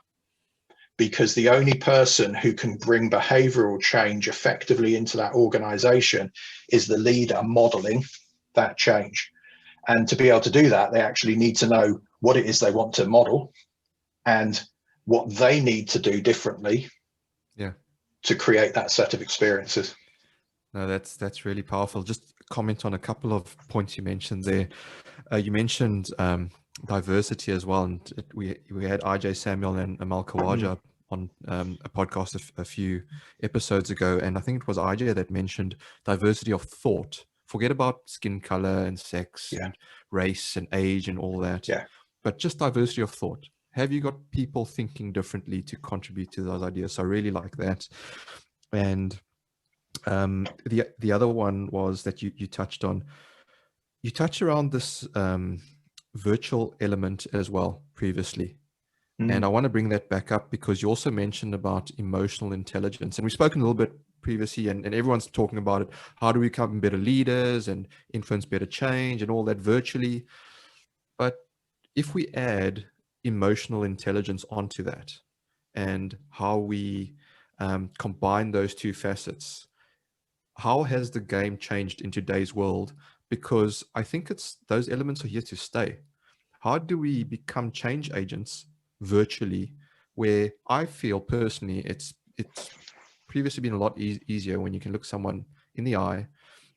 Because the only person who can bring behavioral change effectively into that organization is the leader modeling that change. And to be able to do that, they actually need to know what it is they want to model and what they need to do differently to create that set of experiences. No, that's really powerful. Just comment on a couple of points you mentioned there. You mentioned diversity as well, and we had IJ Samuel and Amal Kawaja on a podcast a few episodes ago, and I think it was IJ that mentioned diversity of thought. Forget about skin color and sex and race and age and all that, but just diversity of thought. Have you got people thinking differently to contribute to those ideas? So I really like that. And the other one was that you touched on. You touched around this virtual element as well previously. And I want to bring that back up because you also mentioned about emotional intelligence. And we've spoken a little bit previously, and everyone's talking about it. How do we become better leaders and influence better change and all that virtually? But if we add emotional intelligence onto that and how we combine those two facets, how has the game changed in today's world? Because I think those elements are here to stay. How do we become change agents virtually, where I feel personally it's previously been a lot easier when you can look someone in the eye,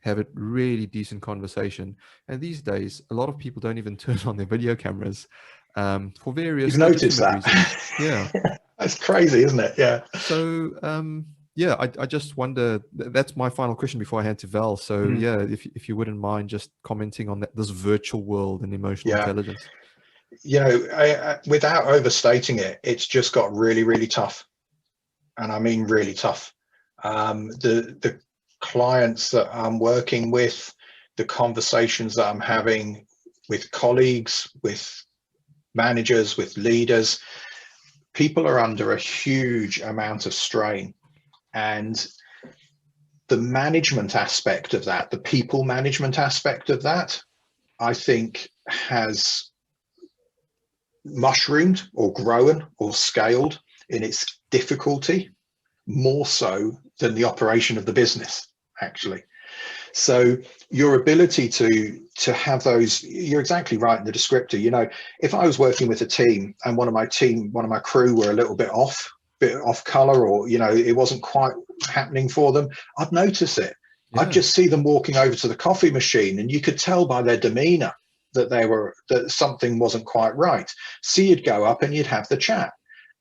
have a really decent conversation, and these days a lot of people don't even turn on their video cameras for various reasons. Yeah. That's crazy, isn't it? Yeah. So I just wonder, that's my final question before I hand to Val. So if you wouldn't mind just commenting on this virtual world and emotional intelligence. Without overstating it, it's just got really, really tough. And I mean really tough. The clients that I'm working with, the conversations that I'm having with colleagues, with managers, with leaders, people are under a huge amount of strain. And the management aspect of that, the people management aspect of that, I think has mushroomed or grown or scaled in its difficulty, more so than the operation of the business, actually. So your ability to have those, you're exactly right in the descriptor. If I was working with a team and one of my crew were a little bit off color, or it wasn't quite happening for them, I'd notice it. I'd just see them walking over to the coffee machine, and you could tell by their demeanor that something wasn't quite right. So you'd go up and you'd have the chat,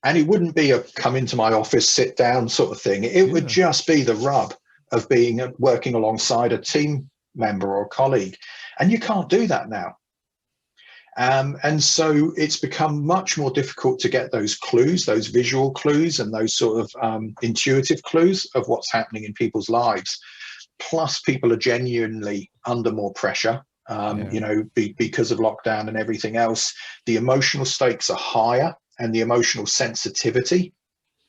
and it wouldn't be a come into my office, sit down sort of thing. It would just be the rub of working alongside a team member or colleague, and you can't do that now. And so it's become much more difficult to get those clues, those visual clues, and those sort of intuitive clues of what's happening in people's lives. Plus, people are genuinely under more pressure. because of lockdown and everything else. The emotional stakes are higher, and the emotional sensitivity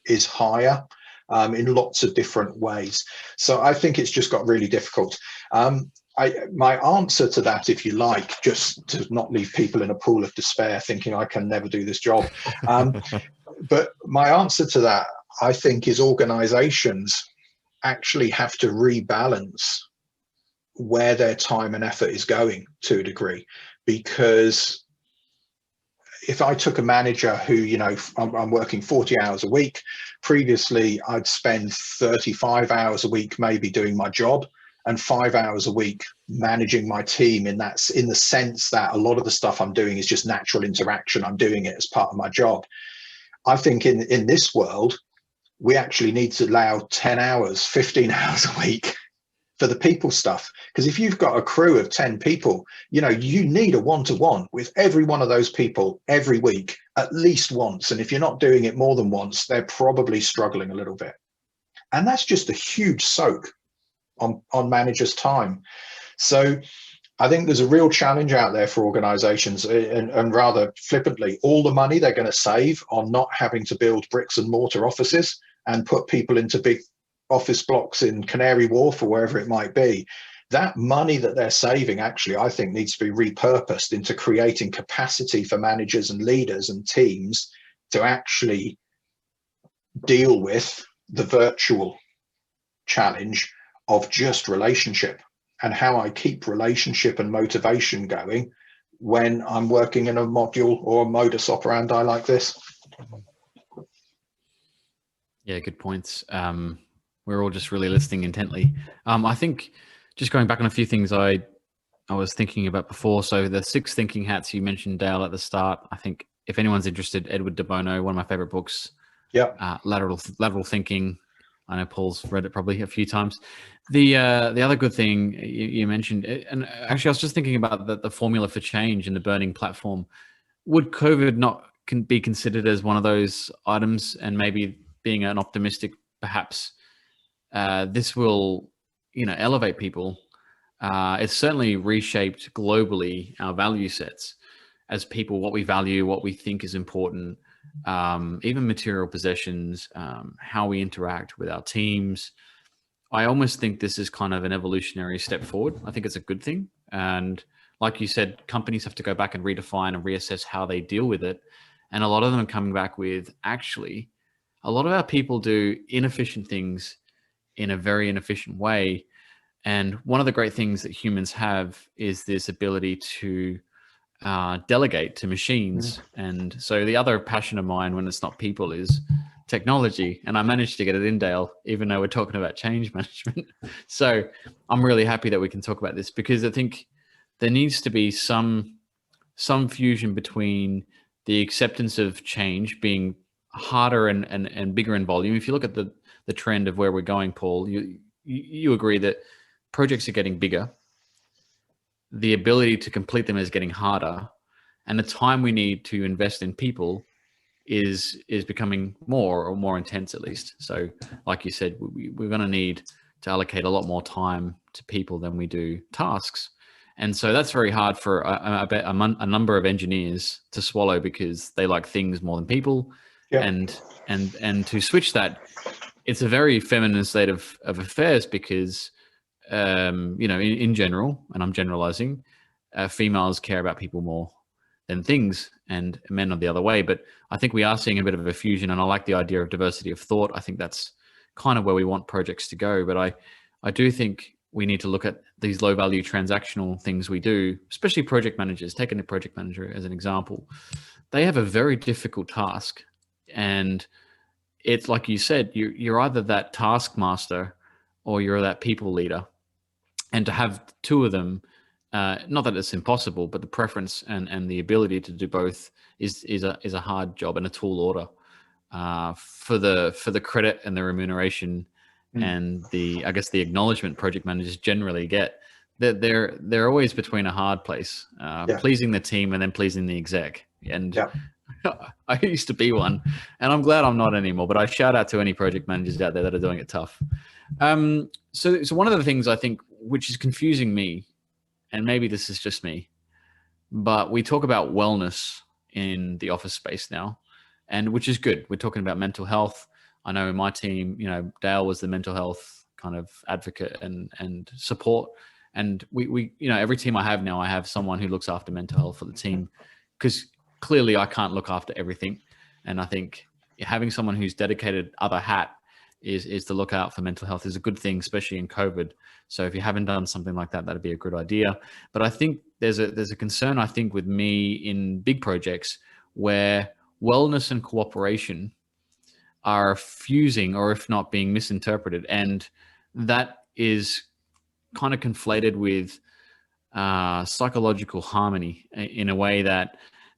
is higher in lots of different ways. So I think it's just got really difficult. My answer to that, if you like, just to not leave people in a pool of despair thinking I can never do this job. But my answer to that, I think, is organizations actually have to rebalance where their time and effort is going to a degree. Because if I took a manager who, I'm working 40 hours a week, previously I'd spend 35 hours a week maybe doing my job and 5 hours a week managing my team, in the sense that a lot of the stuff I'm doing is just natural interaction. I'm doing it as part of my job. I think in this world, we actually need to allow 10 hours, 15 hours a week for the people stuff. Because if you've got a crew of 10 people, you need a one-to-one with every one of those people every week, at least once. And if you're not doing it more than once, they're probably struggling a little bit. And that's just a huge soak on managers' time. So I think there's a real challenge out there for organizations, and rather flippantly, all the money they're going to save on not having to build bricks and mortar offices and put people into big office blocks in Canary Wharf or wherever it might be. That money that they're saving actually, I think, needs to be repurposed into creating capacity for managers and leaders and teams to actually deal with the virtual challenge of just relationship, and how I keep relationship and motivation going when I'm working in a module or a modus operandi like this. Yeah, good points. We're all just really listening intently. I think just going back on a few things I was thinking about before. So the 6 thinking hats you mentioned, Dale, at the start. I think if anyone's interested, Edward de Bono, one of my favorite books. Yeah. Lateral thinking. I know Paul's read it probably a few times. The other good thing you mentioned, and actually I was just thinking about the formula for change in the burning platform. Would COVID not be considered as one of those items, and maybe being an optimistic, perhaps this will, elevate people. It's certainly reshaped globally our value sets as people, what we value, what we think is important, even material possessions, how we interact with our teams. I almost think this is kind of an evolutionary step forward. I think it's a good thing. And like you said, companies have to go back and redefine and reassess how they deal with it. And a lot of them are coming back with, actually, a lot of our people do inefficient things in a very inefficient way. And one of the great things that humans have is this ability to delegate to machines. And so the other passion of mine when it's not people is technology. And I managed to get it in, Dale, even though we're talking about change management. So I'm really happy that we can talk about this, because I think there needs to be some fusion between the acceptance of change being harder and bigger in volume. If you look at the trend of where we're going, Paul, you agree that projects are getting bigger, the ability to complete them is getting harder, and the time we need to invest in people is becoming more intense, at least. So like you said, we're going to need to allocate a lot more time to people than we do tasks. And so that's very hard for a number of engineers to swallow, because they like things more than people. Yeah. And to switch that, it's a very feminine state of affairs, because in general, and I'm generalizing, females care about people more than things, and men are the other way. But I think we are seeing a bit of a fusion, and I like the idea of diversity of thought. I think that's kind of where we want projects to go. But I do think we need to look at these low value transactional things we do, especially project managers. Taking a project manager as an example, they have a very difficult task. And it's like you said, you're either that taskmaster or you're that people leader. And to have two of them, not that it's impossible, but the preference and the ability to do both is a hard job and a tall order for the credit and the remuneration and the acknowledgement project managers generally get. They're always between a hard place, pleasing the team and then pleasing the exec. And I used to be one, and I'm glad I'm not anymore. But I shout out to any project managers out there that are doing it tough. So one of the things I think which is confusing me, and maybe this is just me, but we talk about wellness in the office space now, and which is good. We're talking about mental health. I know in my team, Dale was the mental health kind of advocate and support. And we every team I have now, I have someone who looks after mental health for the team, because clearly I can't look after everything. And I think having someone who's dedicated other hat is to look out for mental health is a good thing, especially in COVID. So if you haven't done something like that, that'd be a good idea. But I think there's a concern, I think, with me in big projects where wellness and cooperation are fusing, or if not being misinterpreted. And that is kind of conflated with psychological harmony in a way that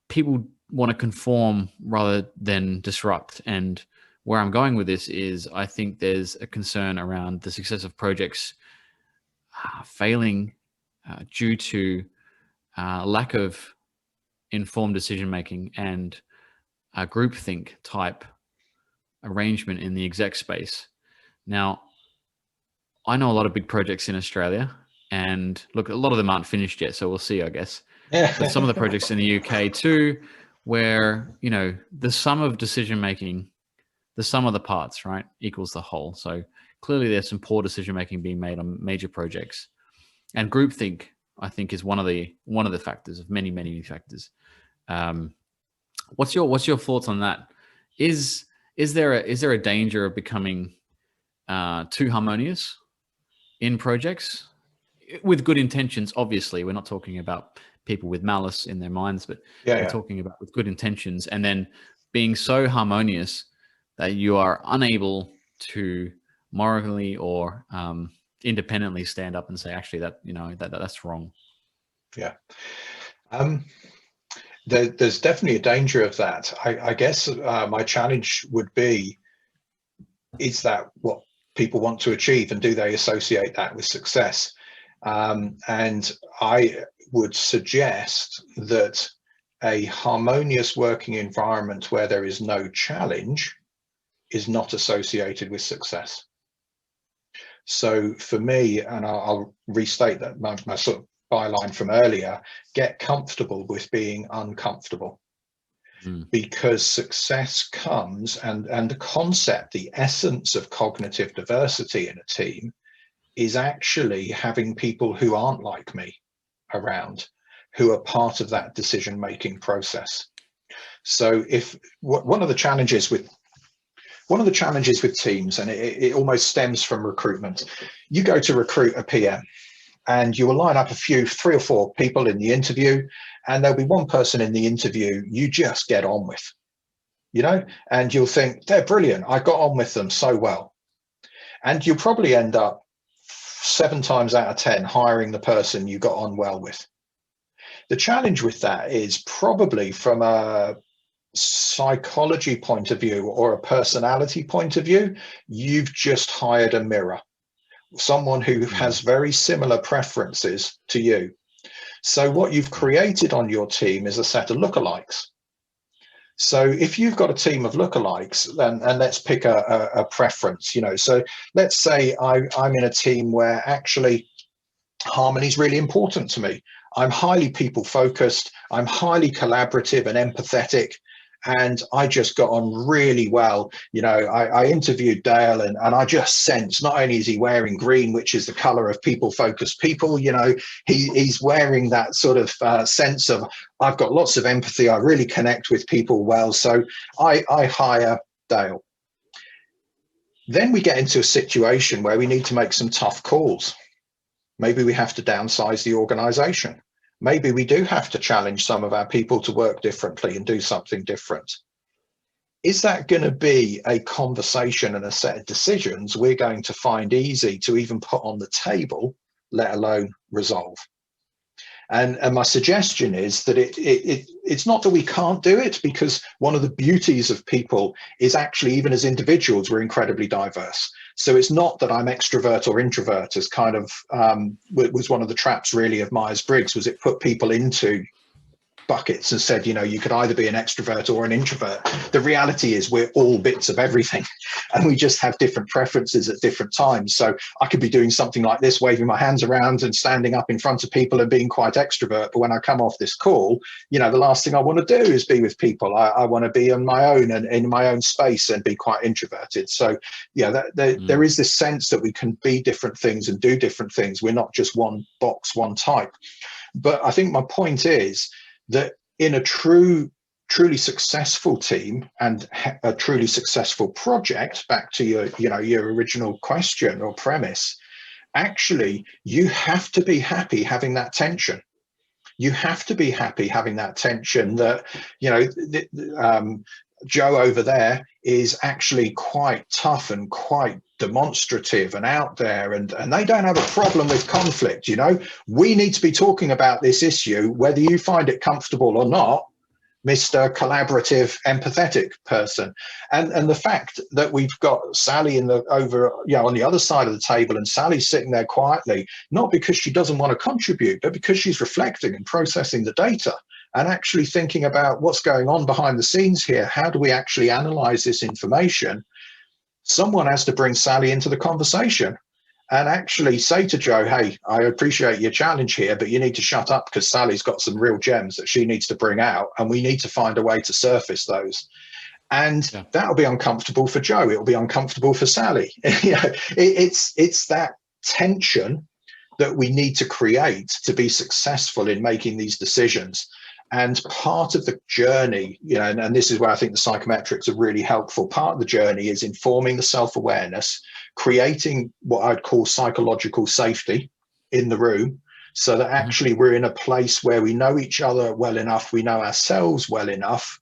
people want to conform rather than disrupt. And where I'm going with this is I think there's a concern around the success of projects failing due to lack of informed decision-making and groupthink type arrangement in the exec space. Now, I know a lot of big projects in Australia, and look, a lot of them aren't finished yet, so we'll see, I guess. Yeah. But some of the projects in the UK too, where, the sum of decision-making, the sum of the parts, right, equals the whole. So clearly there's some poor decision-making being made on major projects. And groupthink, I think, is one of the factors of many, many factors. What's your thoughts on that? Is there a danger of becoming too harmonious in projects with good intentions? Obviously, we're not talking about people with malice in their minds, but we're talking about with good intentions, and then being so harmonious that you are unable to morally or independently stand up and say, actually, that's wrong. Yeah. There's definitely a danger of that. I guess my challenge would be, is that what people want to achieve, and do they associate that with success? And I would suggest that a harmonious working environment where there is no challenge is not associated with success. So for me, and I'll restate that my sort of byline from earlier, get comfortable with being uncomfortable. Because success comes, and the concept, the essence of cognitive diversity in a team is actually having people who aren't like me around, who are part of that decision-making process. So if one of the challenges with teams, and it almost stems from recruitment, you go to recruit a PM and you will line up 3 or 4 people in the interview, and there'll be one person in the interview you just get on with, and you'll think they're brilliant, I got on with them so well. And you'll probably end up 7 times out of 10 hiring the person you got on well with. The challenge with that is probably from a psychology point of view or a personality point of view, you've just hired a mirror, someone who has very similar preferences to you. So what you've created on your team is a set of lookalikes. So if you've got a team of lookalikes, and let's pick a preference, so let's say I'm in a team where actually harmony is really important to me. I'm highly people focused, I'm highly collaborative and empathetic, and I just got on really well. I interviewed Dale, and I just sensed, not only is he wearing green, which is the color of people-focused people, he's wearing that sort of sense of, I've got lots of empathy, I really connect with people well, so I hire Dale. Then we get into a situation where we need to make some tough calls. Maybe we have to downsize the organization. Maybe we do have to challenge some of our people to work differently and do something different. Is that going to be a conversation and a set of decisions we're going to find easy to even put on the table, let alone resolve? And my suggestion is that it's not that we can't do it, because one of the beauties of people is actually, even as individuals, we're incredibly diverse. So it's not that I'm extrovert or introvert, as kind of was one of the traps really of Myers-Briggs, was it put people into buckets and said, you could either be an extrovert or an introvert. The reality is we're all bits of everything, and we just have different preferences at different times. So I could be doing something like this, waving my hands around and standing up in front of people and being quite extrovert. But when I come off this call, the last thing I want to do is be with people. I want to be on my own and in my own space and be quite introverted. So there is this sense that we can be different things and do different things. We're not just one box, one type. But I think my point is that in a truly successful team and a truly successful project, back to your original question or premise, actually you have to be happy having that tension. You have to be happy having that tension that, Joe over there is actually quite tough and quite demonstrative and out there, and they don't have a problem with conflict. We need to be talking about this issue, whether you find it comfortable or not, Mr. Collaborative, empathetic person. And the fact that we've got Sally on the other side of the table, and Sally's sitting there quietly, not because she doesn't want to contribute, but because she's reflecting and processing the data and actually thinking about what's going on behind the scenes here. How do we actually analyze this information? Someone has to bring Sally into the conversation and actually say to Joe, hey, I appreciate your challenge here, but you need to shut up because Sally's got some real gems that she needs to bring out, and we need to find a way to surface those. And that'll be uncomfortable for Joe. It'll be uncomfortable for Sally. It's that tension that we need to create to be successful in making these decisions. And part of the journey, and this is where I think the psychometrics are really helpful. Part of the journey is informing the self-awareness, creating what I'd call psychological safety in the room, so that actually we're in a place where we know each other well enough, we know ourselves well enough,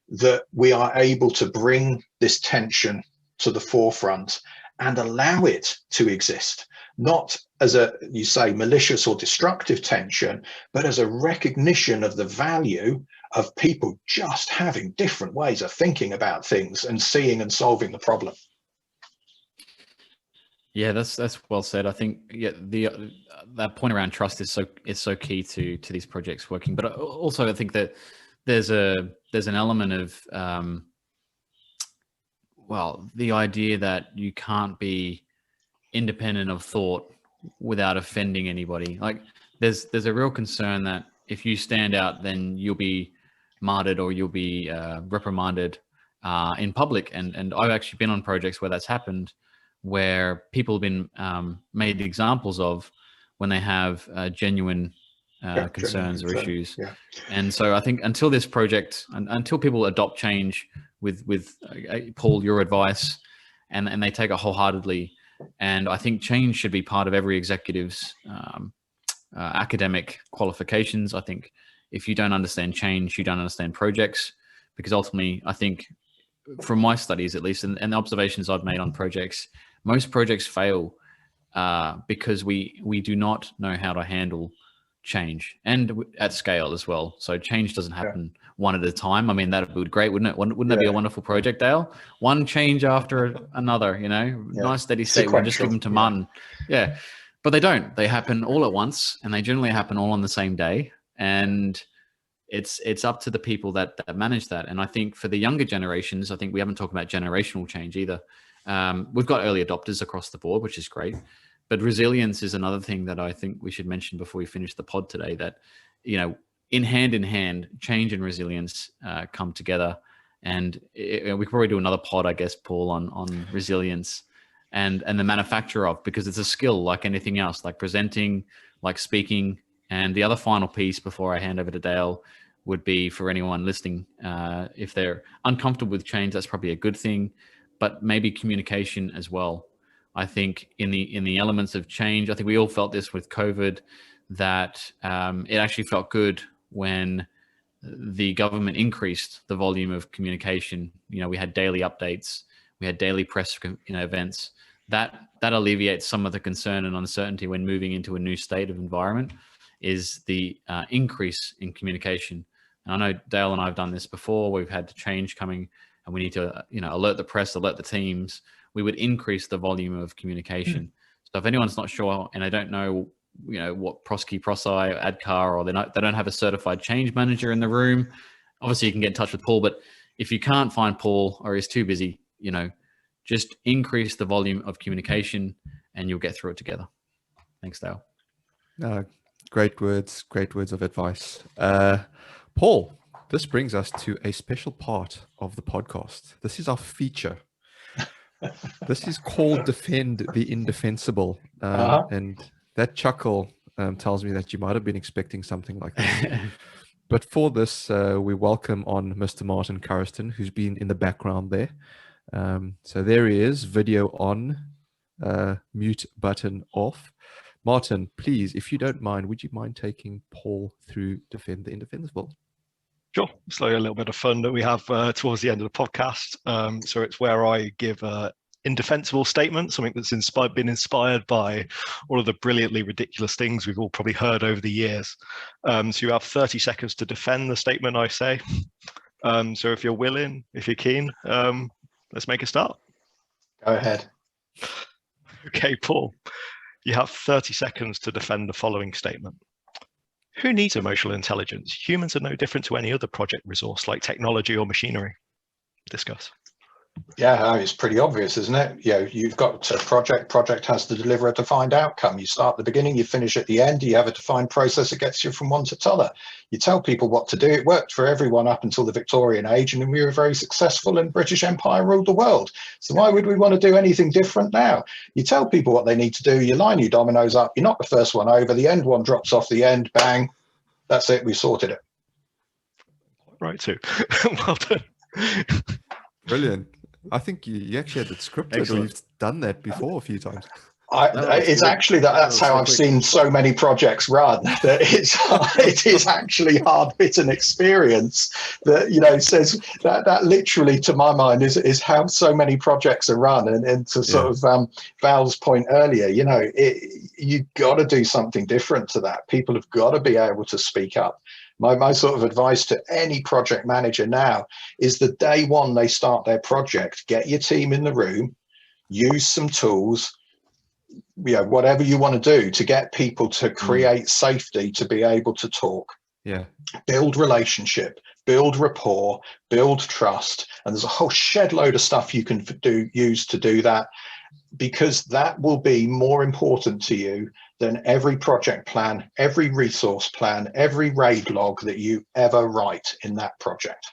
that we are able to bring this tension to the forefront and allow it to exist. Not as you say, malicious or destructive tension, but as a recognition of the value of people just having different ways of thinking about things and seeing and solving the problem. Yeah, that's well said. I think that point around trust is so key to these projects working. But also, I think that there's an element of the idea that you can't be independent of thought without offending anybody. Like there's a real concern that if you stand out, then you'll be martyred or you'll be reprimanded in public. And I've actually been on projects where that's happened, where people have been made examples of when they have genuine concerns or issues. Yeah. And so I think until this project, until people adopt change with Paul, your advice, and they take it wholeheartedly, and I think change should be part of every executive's academic qualifications. I think if you don't understand change, you don't understand projects, because ultimately, I think from my studies, at least, and the observations I've made on projects, most projects fail because we do not know how to handle change, and at scale as well. So change doesn't happen one at a time. I mean, that would be great, wouldn't it? Wouldn't that be a wonderful project, Dale? One change after another, nice steady state. We just give them to Martin. Yeah, but they don't. They happen all at once, and they generally happen all on the same day. And it's up to the people that manage that. And I think for the younger generations, I think we haven't talked about generational change either. We've got early adopters across the board, which is great. But resilience is another thing that I think we should mention before we finish the pod today, that, in hand, change and resilience come together. And we could probably do another pod, I guess, Paul, on resilience and the manufacture of, because it's a skill like anything else, like presenting, like speaking. And the other final piece before I hand over to Dale would be for anyone listening, if they're uncomfortable with change, that's probably a good thing, but maybe communication as well. I think in the elements of change, I think we all felt this with COVID, that it actually felt good when the government increased the volume of communication. We had daily updates, we had daily press events. That alleviates some of the concern and uncertainty when moving into a new state of environment, is the increase in communication. And I know Dale and I have done this before. We've had the change coming and we need to alert the press, alert the teams. We would increase the volume of communication. So if anyone's not sure and they don't know what Prosky, Prosci, ADCAR, or they don't have a certified change manager in the room, obviously you can get in touch with Paul. But if you can't find Paul or he's too busy, just increase the volume of communication and you'll get through it together. Thanks, Dale. Great words of advice. Paul, this brings us to a special part of the podcast. This is our feature. This is called Defend the Indefensible. And that chuckle tells me that you might have been expecting something like that. But for this, we welcome on Mr. Martin Curriston, who's been in the background there. So there he is, video on, mute button off. Martin, please, if you don't mind, would you mind taking Paul through Defend the Indefensible? Sure. It's like a little bit of fun that we have towards the end of the podcast. So it's where I give a indefensible statement, something that's been inspired by all of the brilliantly ridiculous things we've all probably heard over the years. So you have 30 seconds to defend the statement I say. So if you're willing, if you're keen, let's make a start. Go ahead. Okay, Paul, you have 30 seconds to defend the following statement. Who needs emotional intelligence? Humans are no different to any other project resource like technology or machinery. Discuss. Yeah, it's pretty obvious, isn't it? You've got a project has to deliver a defined outcome. You start at the beginning, you finish at the end, you have a defined process that gets you from one to t'other. You tell people what to do. It worked for everyone up until the Victorian age, and we were very successful and British Empire ruled the world. So why would we want to do anything different now? You tell people what they need to do, you line your dominoes up, you knock the first one over, the end one drops off the end, bang, that's it, we sorted it. Right, too. Well done. Brilliant. I think you actually had it scripted. Excellent. Or you've done that before a few times. It's actually that's how I've seen so many projects run. That it is actually hard-bitten experience that says that literally, to my mind, is how so many projects are run. And to sort of Val's point earlier, you've got to do something different to that. People have got to be able to speak up. My sort of advice to any project manager now is the day one they start their project, get your team in the room, use some tools, whatever you want to do to get people to create safety, to be able to talk, build relationship, build rapport, build trust. And there's a whole shed load of stuff you can use to do that, because that will be more important to you than every project plan, every resource plan, every RAID log that you ever write in that project.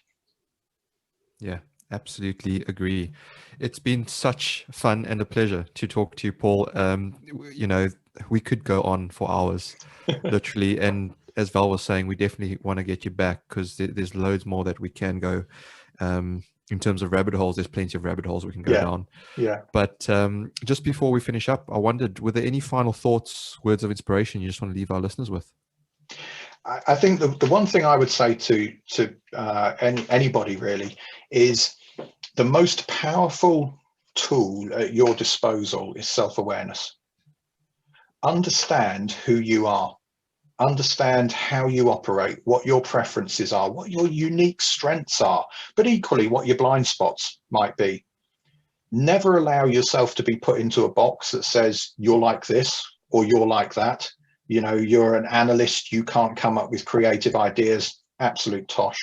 Yeah, absolutely agree. It's been such fun and a pleasure to talk to you, Paul. We could go on for hours, literally. And as Val was saying, we definitely want to get you back because there's loads more that we can go. In terms of rabbit holes, there's plenty of rabbit holes we can go down. Yeah. But just before we finish up, I wondered, were there any final thoughts, words of inspiration you just want to leave our listeners with? I think the one thing I would say to anybody really is the most powerful tool at your disposal is self-awareness. Understand who you are. Understand how you operate, what your preferences are, what your unique strengths are, but equally what your blind spots might be. Never allow yourself to be put into a box that says you're like this or you're like that. You're an analyst, you can't come up with creative ideas, absolute tosh.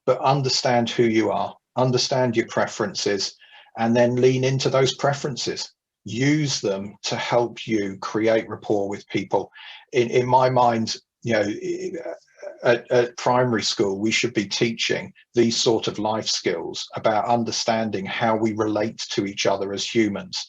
But understand who you are, understand your preferences, and then lean into those preferences. Use them to help you create rapport with people. In my mind, at primary school, we should be teaching these sort of life skills about understanding how we relate to each other as humans.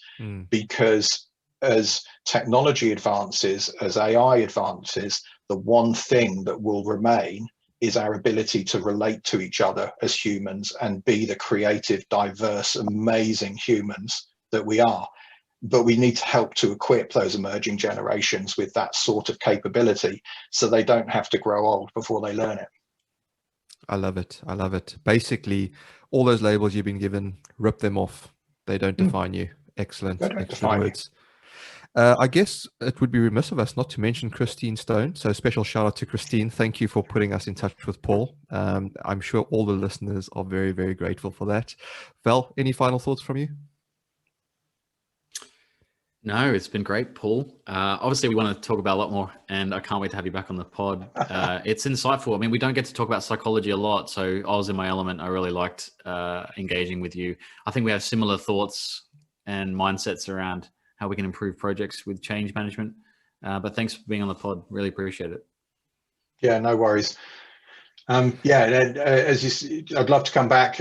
Because as technology advances, as AI advances, the one thing that will remain is our ability to relate to each other as humans and be the creative, diverse, amazing humans that we are. But we need to help to equip those emerging generations with that sort of capability so they don't have to grow old before they learn it. I love it. I love it. Basically, all those labels you've been given, rip them off. They don't define you. Excellent. Excellent words. I guess it would be remiss of us not to mention Christine Stone. So special shout out to Christine. Thank you for putting us in touch with Paul. I'm sure all the listeners are very, very grateful for that. Val, any final thoughts from you? No, it's been great, Paul. Obviously, we want to talk about a lot more, and I can't wait to have you back on the pod. It's insightful. I mean, we don't get to talk about psychology a lot, so I was in my element. I really liked engaging with you. I think we have similar thoughts and mindsets around how we can improve projects with change management. But thanks for being on the pod. Really appreciate it. Yeah, no worries. As I'd love to come back.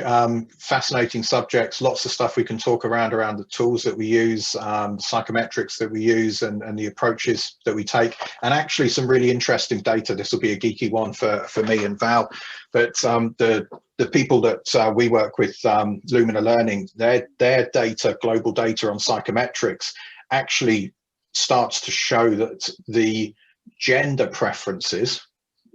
Fascinating subjects, lots of stuff we can talk around the tools that we use, psychometrics that we use, and the approaches that we take, and actually some really interesting data. This will be a geeky one for me and Val, but the people that we work with, Lumina Learning, their data, global data on psychometrics, actually starts to show that the gender preferences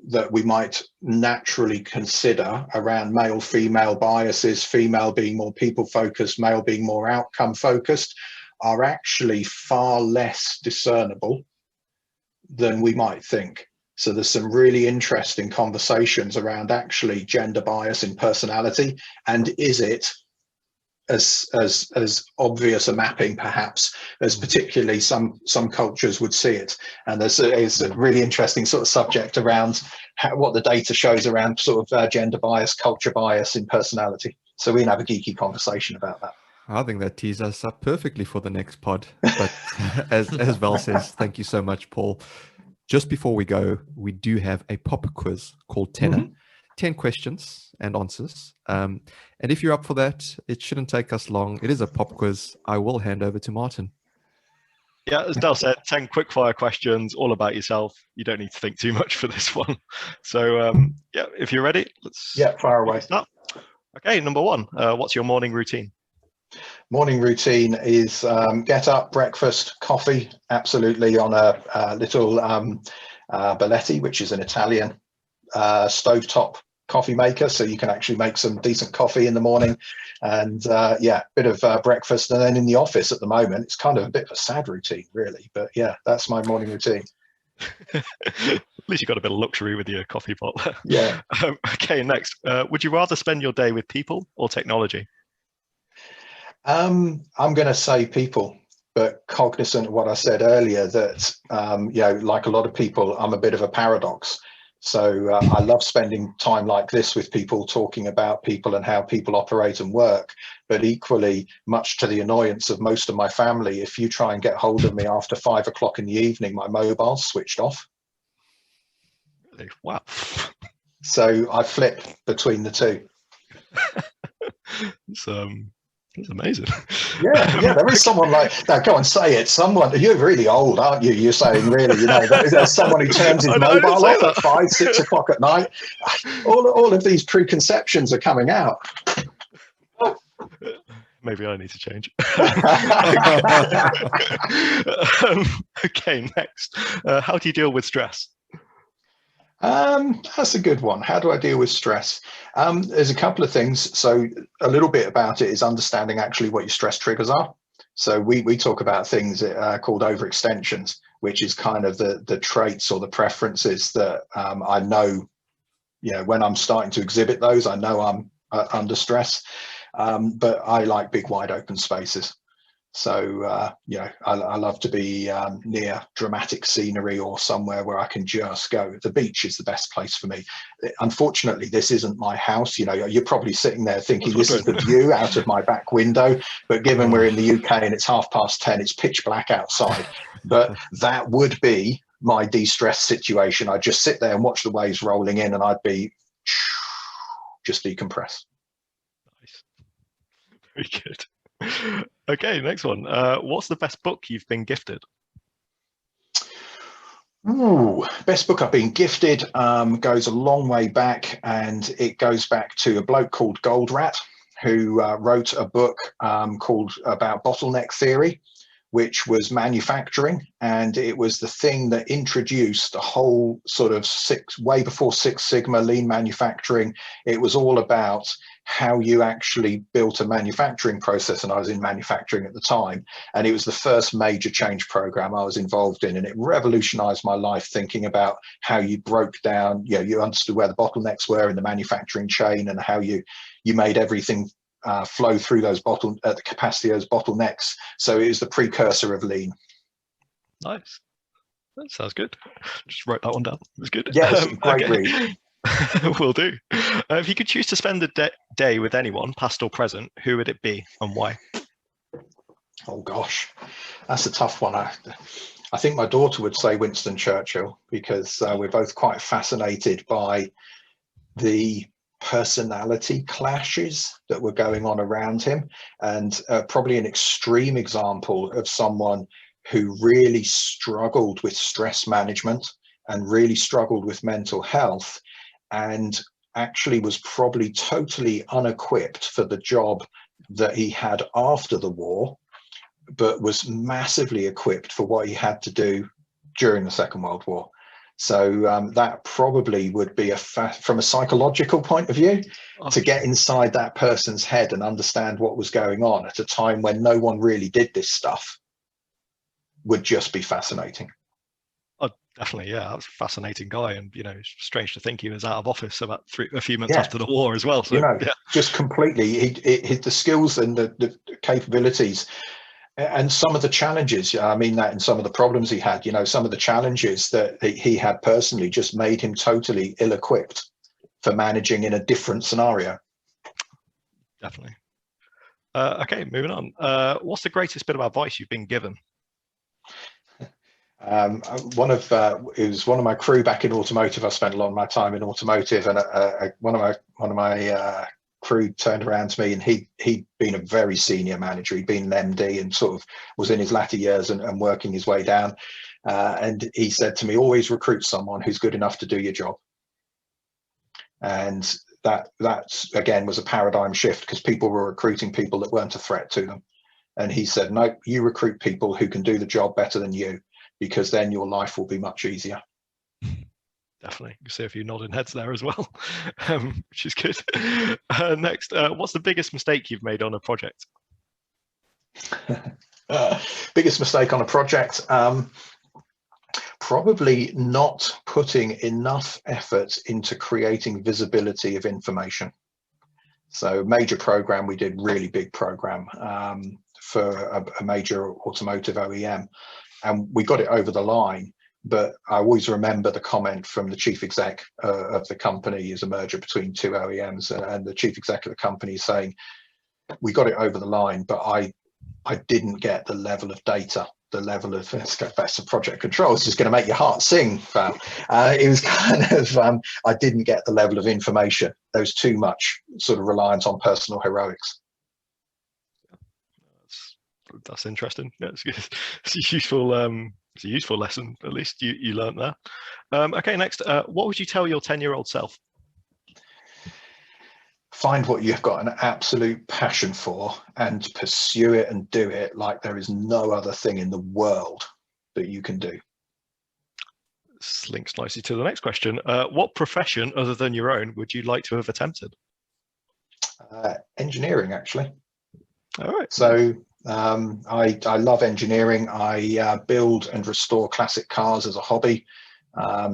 that we might naturally consider around male-female biases, female being more people-focused, male being more outcome-focused, are actually far less discernible than we might think. So there's some really interesting conversations around actually gender bias in personality, and is it as obvious a mapping perhaps as particularly some cultures would see it. And there's a really interesting sort of subject around what the data shows around sort of gender bias, culture bias in personality. So we can have a geeky conversation about that. I think that tees us up perfectly for the next pod. But as Val says, thank you so much, Paul. Just before we go, we do have a pop quiz called Tenor. 10 questions and answers. And if you're up for that, it shouldn't take us long. It is a pop quiz. I will hand over to Martin. Yeah, as Dale said, 10 quick fire questions, all about yourself. You don't need to think too much for this one. So yeah, if you're ready, let's fire away. Start. Okay, number one, what's your morning routine? Morning routine is get up, breakfast, coffee, absolutely, on a little Belletti, which is an Italian stovetop coffee maker, so you can actually make some decent coffee in the morning, and bit of breakfast, and then in the office at the moment it's kind of a bit of a sad routine really, but yeah, that's my morning routine. At least you've got a bit of luxury with your coffee pot. Yeah. Okay, next, would you rather spend your day with people or technology? I'm going to say people, but cognizant of what I said earlier, that like a lot of people, I'm a bit of a paradox. So I love spending time like this with people, talking about people and how people operate and work. But equally, much to the annoyance of most of my family, if you try and get hold of me after 5 o'clock in the evening, my mobile's switched off. Wow. So I flip between the two. It's amazing. Yeah, there is someone like that. Go and say it. Someone, you're really old, aren't you? You're saying, really, there's someone who turns his mobile off at 5, 6 o'clock at night. All of these preconceptions are coming out. Maybe I need to change. Okay, next. How do you deal with stress? That's a good one. How do I deal with stress? There's a couple of things. So a little bit about it is understanding actually what your stress triggers are. So we talk about things called overextensions, which is kind of the traits or the preferences that I know, when I'm starting to exhibit those, I know I'm under stress. But I like big, wide open spaces. So, I love to be near dramatic scenery or somewhere where I can just go. The beach is the best place for me. Unfortunately, this isn't my house. You're probably sitting there thinking this is the view out of my back window. But given we're in the UK and it's 10:30, it's pitch black outside. But that would be my de-stress situation. I'd just sit there and watch the waves rolling in, and I'd be just decompress. Nice. Very good. Okay, next one. What's the best book you've been gifted? Ooh, best book I've been gifted goes a long way back, and it goes back to a bloke called Goldratt, who wrote a book called about bottleneck theory, which was manufacturing, and it was the thing that introduced a whole sort of way before Six Sigma lean manufacturing. It was all about how you actually built a manufacturing process, and I was in manufacturing at the time, and it was the first major change program I was involved in, and it revolutionized my life, thinking about how you broke down, you understood where the bottlenecks were in the manufacturing chain, and how you made everything flow through those the capacity of those bottlenecks. So it was the precursor of lean. Nice. That sounds good. Just wrote that one down. It was good. Yes, great read. Will do. If you could choose to spend a day with anyone, past or present, who would it be and why? Oh gosh, that's a tough one. I think my daughter would say Winston Churchill, because we're both quite fascinated by the personality clashes that were going on around him, and probably an extreme example of someone who really struggled with stress management and really struggled with mental health, and actually was probably totally unequipped for the job that he had after the war, but was massively equipped for what he had to do during the Second World War. So that probably would be from a psychological point of view, to get inside that person's head and understand what was going on at a time when no one really did this stuff would just be fascinating. Oh, definitely, yeah. That's a fascinating guy, and it's strange to think he was out of office about a few months after the war as well. So just completely, the skills and the capabilities. And some of the challenges, I mean that, and some of the problems he had, some of the challenges that he had personally just made him totally ill-equipped for managing in a different scenario. Definitely. Okay, moving on. What's the greatest bit of advice you've been given? It was one of my crew back in automotive. I spent a lot of my time in automotive, and one of my crew turned around to me, and he'd been a very senior manager. He'd been an MD and sort of was in his latter years and working his way down. And he said to me, always recruit someone who's good enough to do your job. And that again was a paradigm shift, because people were recruiting people that weren't a threat to them. And he said, no, you recruit people who can do the job better than you, because then your life will be much easier. Definitely. You see a few nodding heads there as well, which is good. Next, what's the biggest mistake you've made on a project? Biggest mistake on a project? Probably not putting enough effort into creating visibility of information. So major program, we did really big program for a major automotive OEM, and we got it over the line. But I always remember the comment from the chief exec of the company, is a merger between two OEMs, and the chief exec of the company saying, we got it over the line, but I didn't get the level of data, the level of, let's go back to project control. It's just going to make your heart sing, Val. It was kind of, I didn't get the level of information. There was too much sort of reliance on personal heroics. That's interesting. Yeah, it's a useful. It's a useful lesson. At least you learned that. Okay, next. What would you tell your 10-year-old self? Find what you've got an absolute passion for and pursue it and do it like there is no other thing in the world that you can do. This links nicely to the next question. What profession other than your own would you like to have attempted? Engineering, actually. All right. So I love engineering. I build and restore classic cars as a hobby.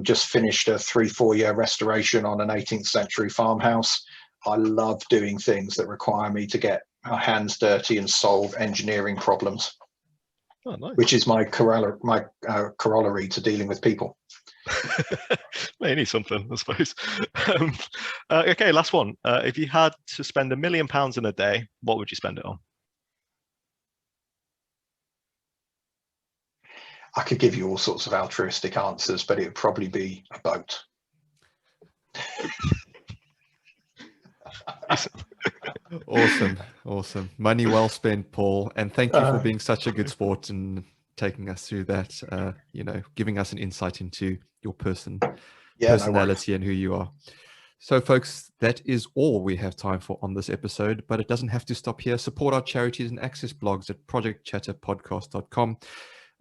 Just finished a 3-4 year restoration on an 18th century farmhouse. I love doing things that require me to get my hands dirty and solve engineering problems. Oh, nice. Which is my corollary to dealing with people. Maybe something, I suppose. Okay, last one. If you had to spend £1 million in a day, what would you spend it on? I could give you all sorts of altruistic answers, but it would probably be a boat. Awesome. Money well spent, Paul. And thank you for being such a good sport and taking us through that, giving us an insight into your personality and who you are. So folks, that is all we have time for on this episode, but it doesn't have to stop here. Support our charities and access blogs at projectchatterpodcast.com.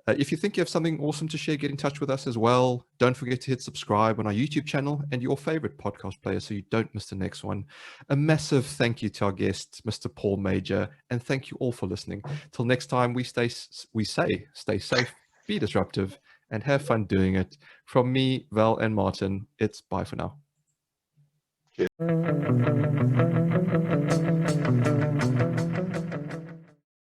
If you think you have something awesome to share, get in touch with us as well. Don't forget to hit subscribe on our YouTube channel and your favorite podcast player so you don't miss the next one. A massive thank you to our guest, Mr. Paul Major, and thank you all for listening. Till next time, we say, stay safe, be disruptive, and have fun doing it. From me, Val and Martin, it's bye for now. Cheers.